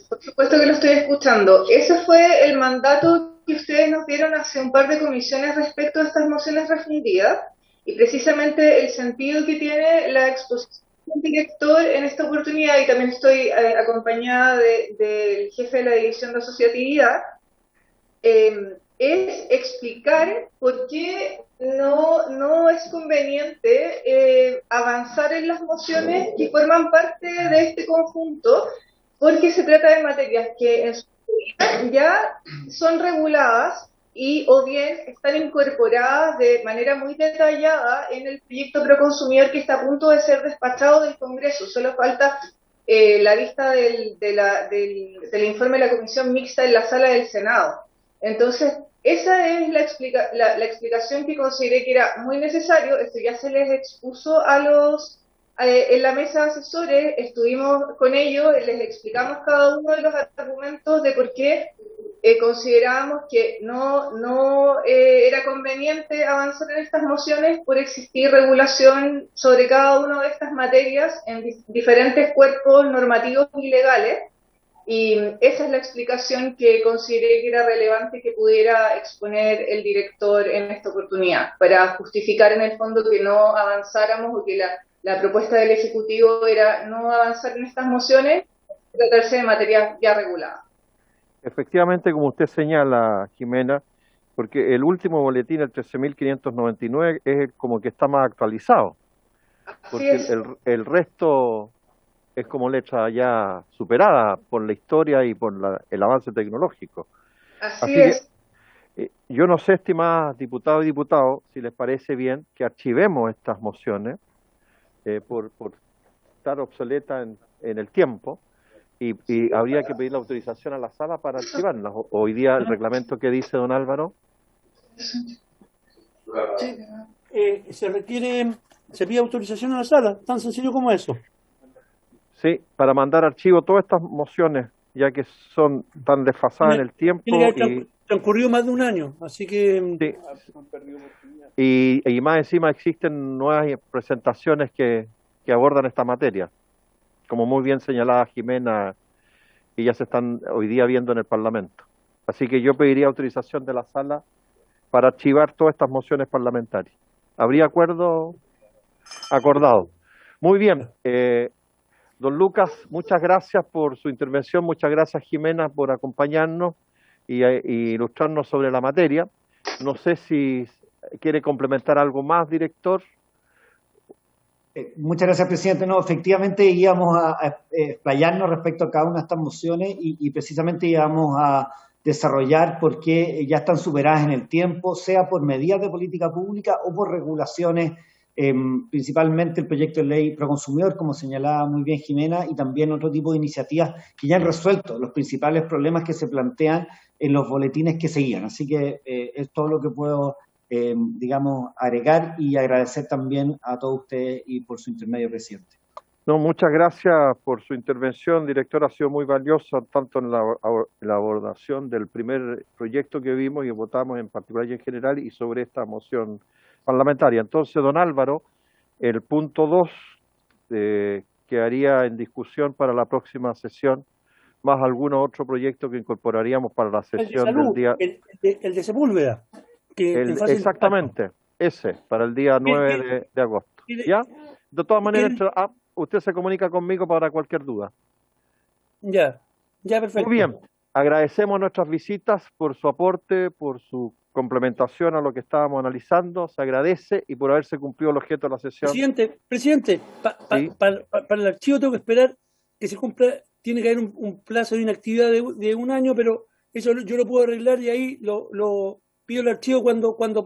por supuesto que lo estoy escuchando. Ese fue el mandato que ustedes nos dieron hace un par de comisiones respecto a estas mociones refundidas y precisamente el sentido que tiene la exposición del director en esta oportunidad, y también estoy acompañada del jefe de la División de Asociatividad, es explicar por qué no es conveniente avanzar en las mociones que forman parte de este conjunto, porque se trata de materias que en su mayoría ya son reguladas y o bien están incorporadas de manera muy detallada en el proyecto Proconsumidor que está a punto de ser despachado del Congreso. Solo falta la vista del informe de la Comisión Mixta en la sala del Senado. Entonces, esa es la explicación que consideré que era muy necesario. Esto ya se les expuso en la mesa de asesores, estuvimos con ellos, les explicamos cada uno de los argumentos de por qué considerábamos que no era conveniente avanzar en estas mociones por existir regulación sobre cada una de estas materias en diferentes cuerpos normativos y legales. Y esa es la explicación que consideré que era relevante que pudiera exponer el director en esta oportunidad, para justificar en el fondo que no avanzáramos o que la propuesta del Ejecutivo era no avanzar en estas mociones, tratarse de materias ya reguladas. Efectivamente, como usted señala, Jimena, porque el último boletín, el 13.599, es el como que está más actualizado, porque el resto es como letra ya superada por la historia y por el avance tecnológico. Así es. Que, yo no sé, estimadas diputados y diputados, si les parece bien que archivemos estas mociones por estar obsoletas en el tiempo, y habría que pedir la autorización a la sala para archivarlas. Hoy día el reglamento que dice don Álvaro. Se pide autorización a la sala, tan sencillo como eso. Sí, para mandar archivo todas estas mociones, ya que son tan desfasadas en el tiempo. Tiene que haber transcurrido más de un año, así que... Sí. Y más encima existen nuevas presentaciones que abordan esta materia, como muy bien señalaba Jimena, y ya se están hoy día viendo en el Parlamento. Así que yo pediría autorización de la sala para archivar todas estas mociones parlamentarias. ¿Habría acuerdo? Acordado. Muy bien. Don Lucas, muchas gracias por su intervención, muchas gracias Jimena por acompañarnos y ilustrarnos sobre la materia. No sé si quiere complementar algo más, director. Muchas gracias, presidente. No, efectivamente íbamos a explayarnos respecto a cada una de estas mociones y precisamente íbamos a desarrollar por qué ya están superadas en el tiempo, sea por medidas de política pública o por regulaciones, principalmente el proyecto de ley Proconsumidor, como señalaba muy bien Jimena, y también otro tipo de iniciativas que ya han resuelto los principales problemas que se plantean en los boletines que seguían. Así que es todo lo que puedo agregar y agradecer también a todos ustedes y por su intermedio, presidente. No, muchas gracias por su intervención, director. Ha sido muy valiosa tanto en la abordación del primer proyecto que vimos y votamos en particular y en general y sobre esta moción parlamentaria. Entonces, don Álvaro, el punto 2 quedaría en discusión para la próxima sesión, más algún otro proyecto que incorporaríamos para la sesión del día. El de Sepúlveda. Exactamente, ese, para el día 9 de agosto. ¿Ya? De todas maneras, usted se comunica conmigo para cualquier duda. Ya, perfecto. Muy bien, agradecemos nuestras visitas por su aporte, por su complementación a lo que estábamos analizando, se agradece y por haberse cumplido el objeto de la sesión. Presidente, ¿Sí? Para el archivo tengo que esperar que se cumpla, tiene que haber un plazo de inactividad de un año, pero eso yo lo puedo arreglar y ahí lo pido el archivo cuando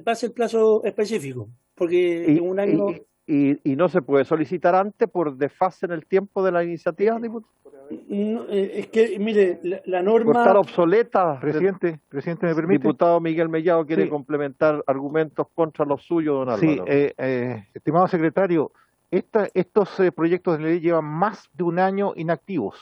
pase el plazo específico, porque en un año... Y no se puede solicitar antes por desfase en el tiempo de la iniciativa, diputado. No, es que, mire, la norma... Por estar obsoleta. Presidente, ¿me permite? Diputado Miguel Mellado quiere complementar argumentos contra los suyos, don Álvaro. Sí, estimado secretario, estos proyectos de ley llevan más de un año inactivos.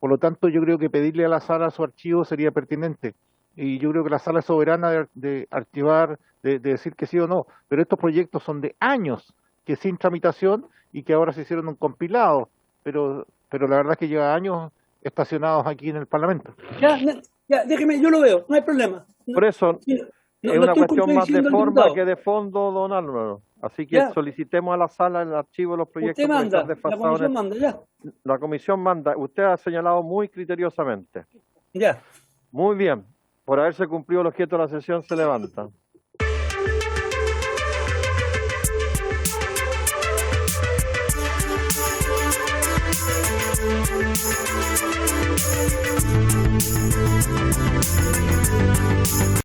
Por lo tanto, yo creo que pedirle a la sala su archivo sería pertinente. Y yo creo que la sala es soberana de archivar, de decir que sí o no. Pero estos proyectos son de años que sin tramitación y que ahora se hicieron un compilado. Pero la verdad es que lleva años estacionados aquí en el Parlamento. Ya, déjeme, yo lo veo, no hay problema. Por eso, es una cuestión más de forma que de fondo, don Álvaro. Así que solicitemos a la sala el archivo de los proyectos. Usted manda, la comisión manda, ya. La comisión manda. Usted ha señalado muy criteriosamente. Ya. Muy bien. Por haberse cumplido el objeto de la sesión, se levanta.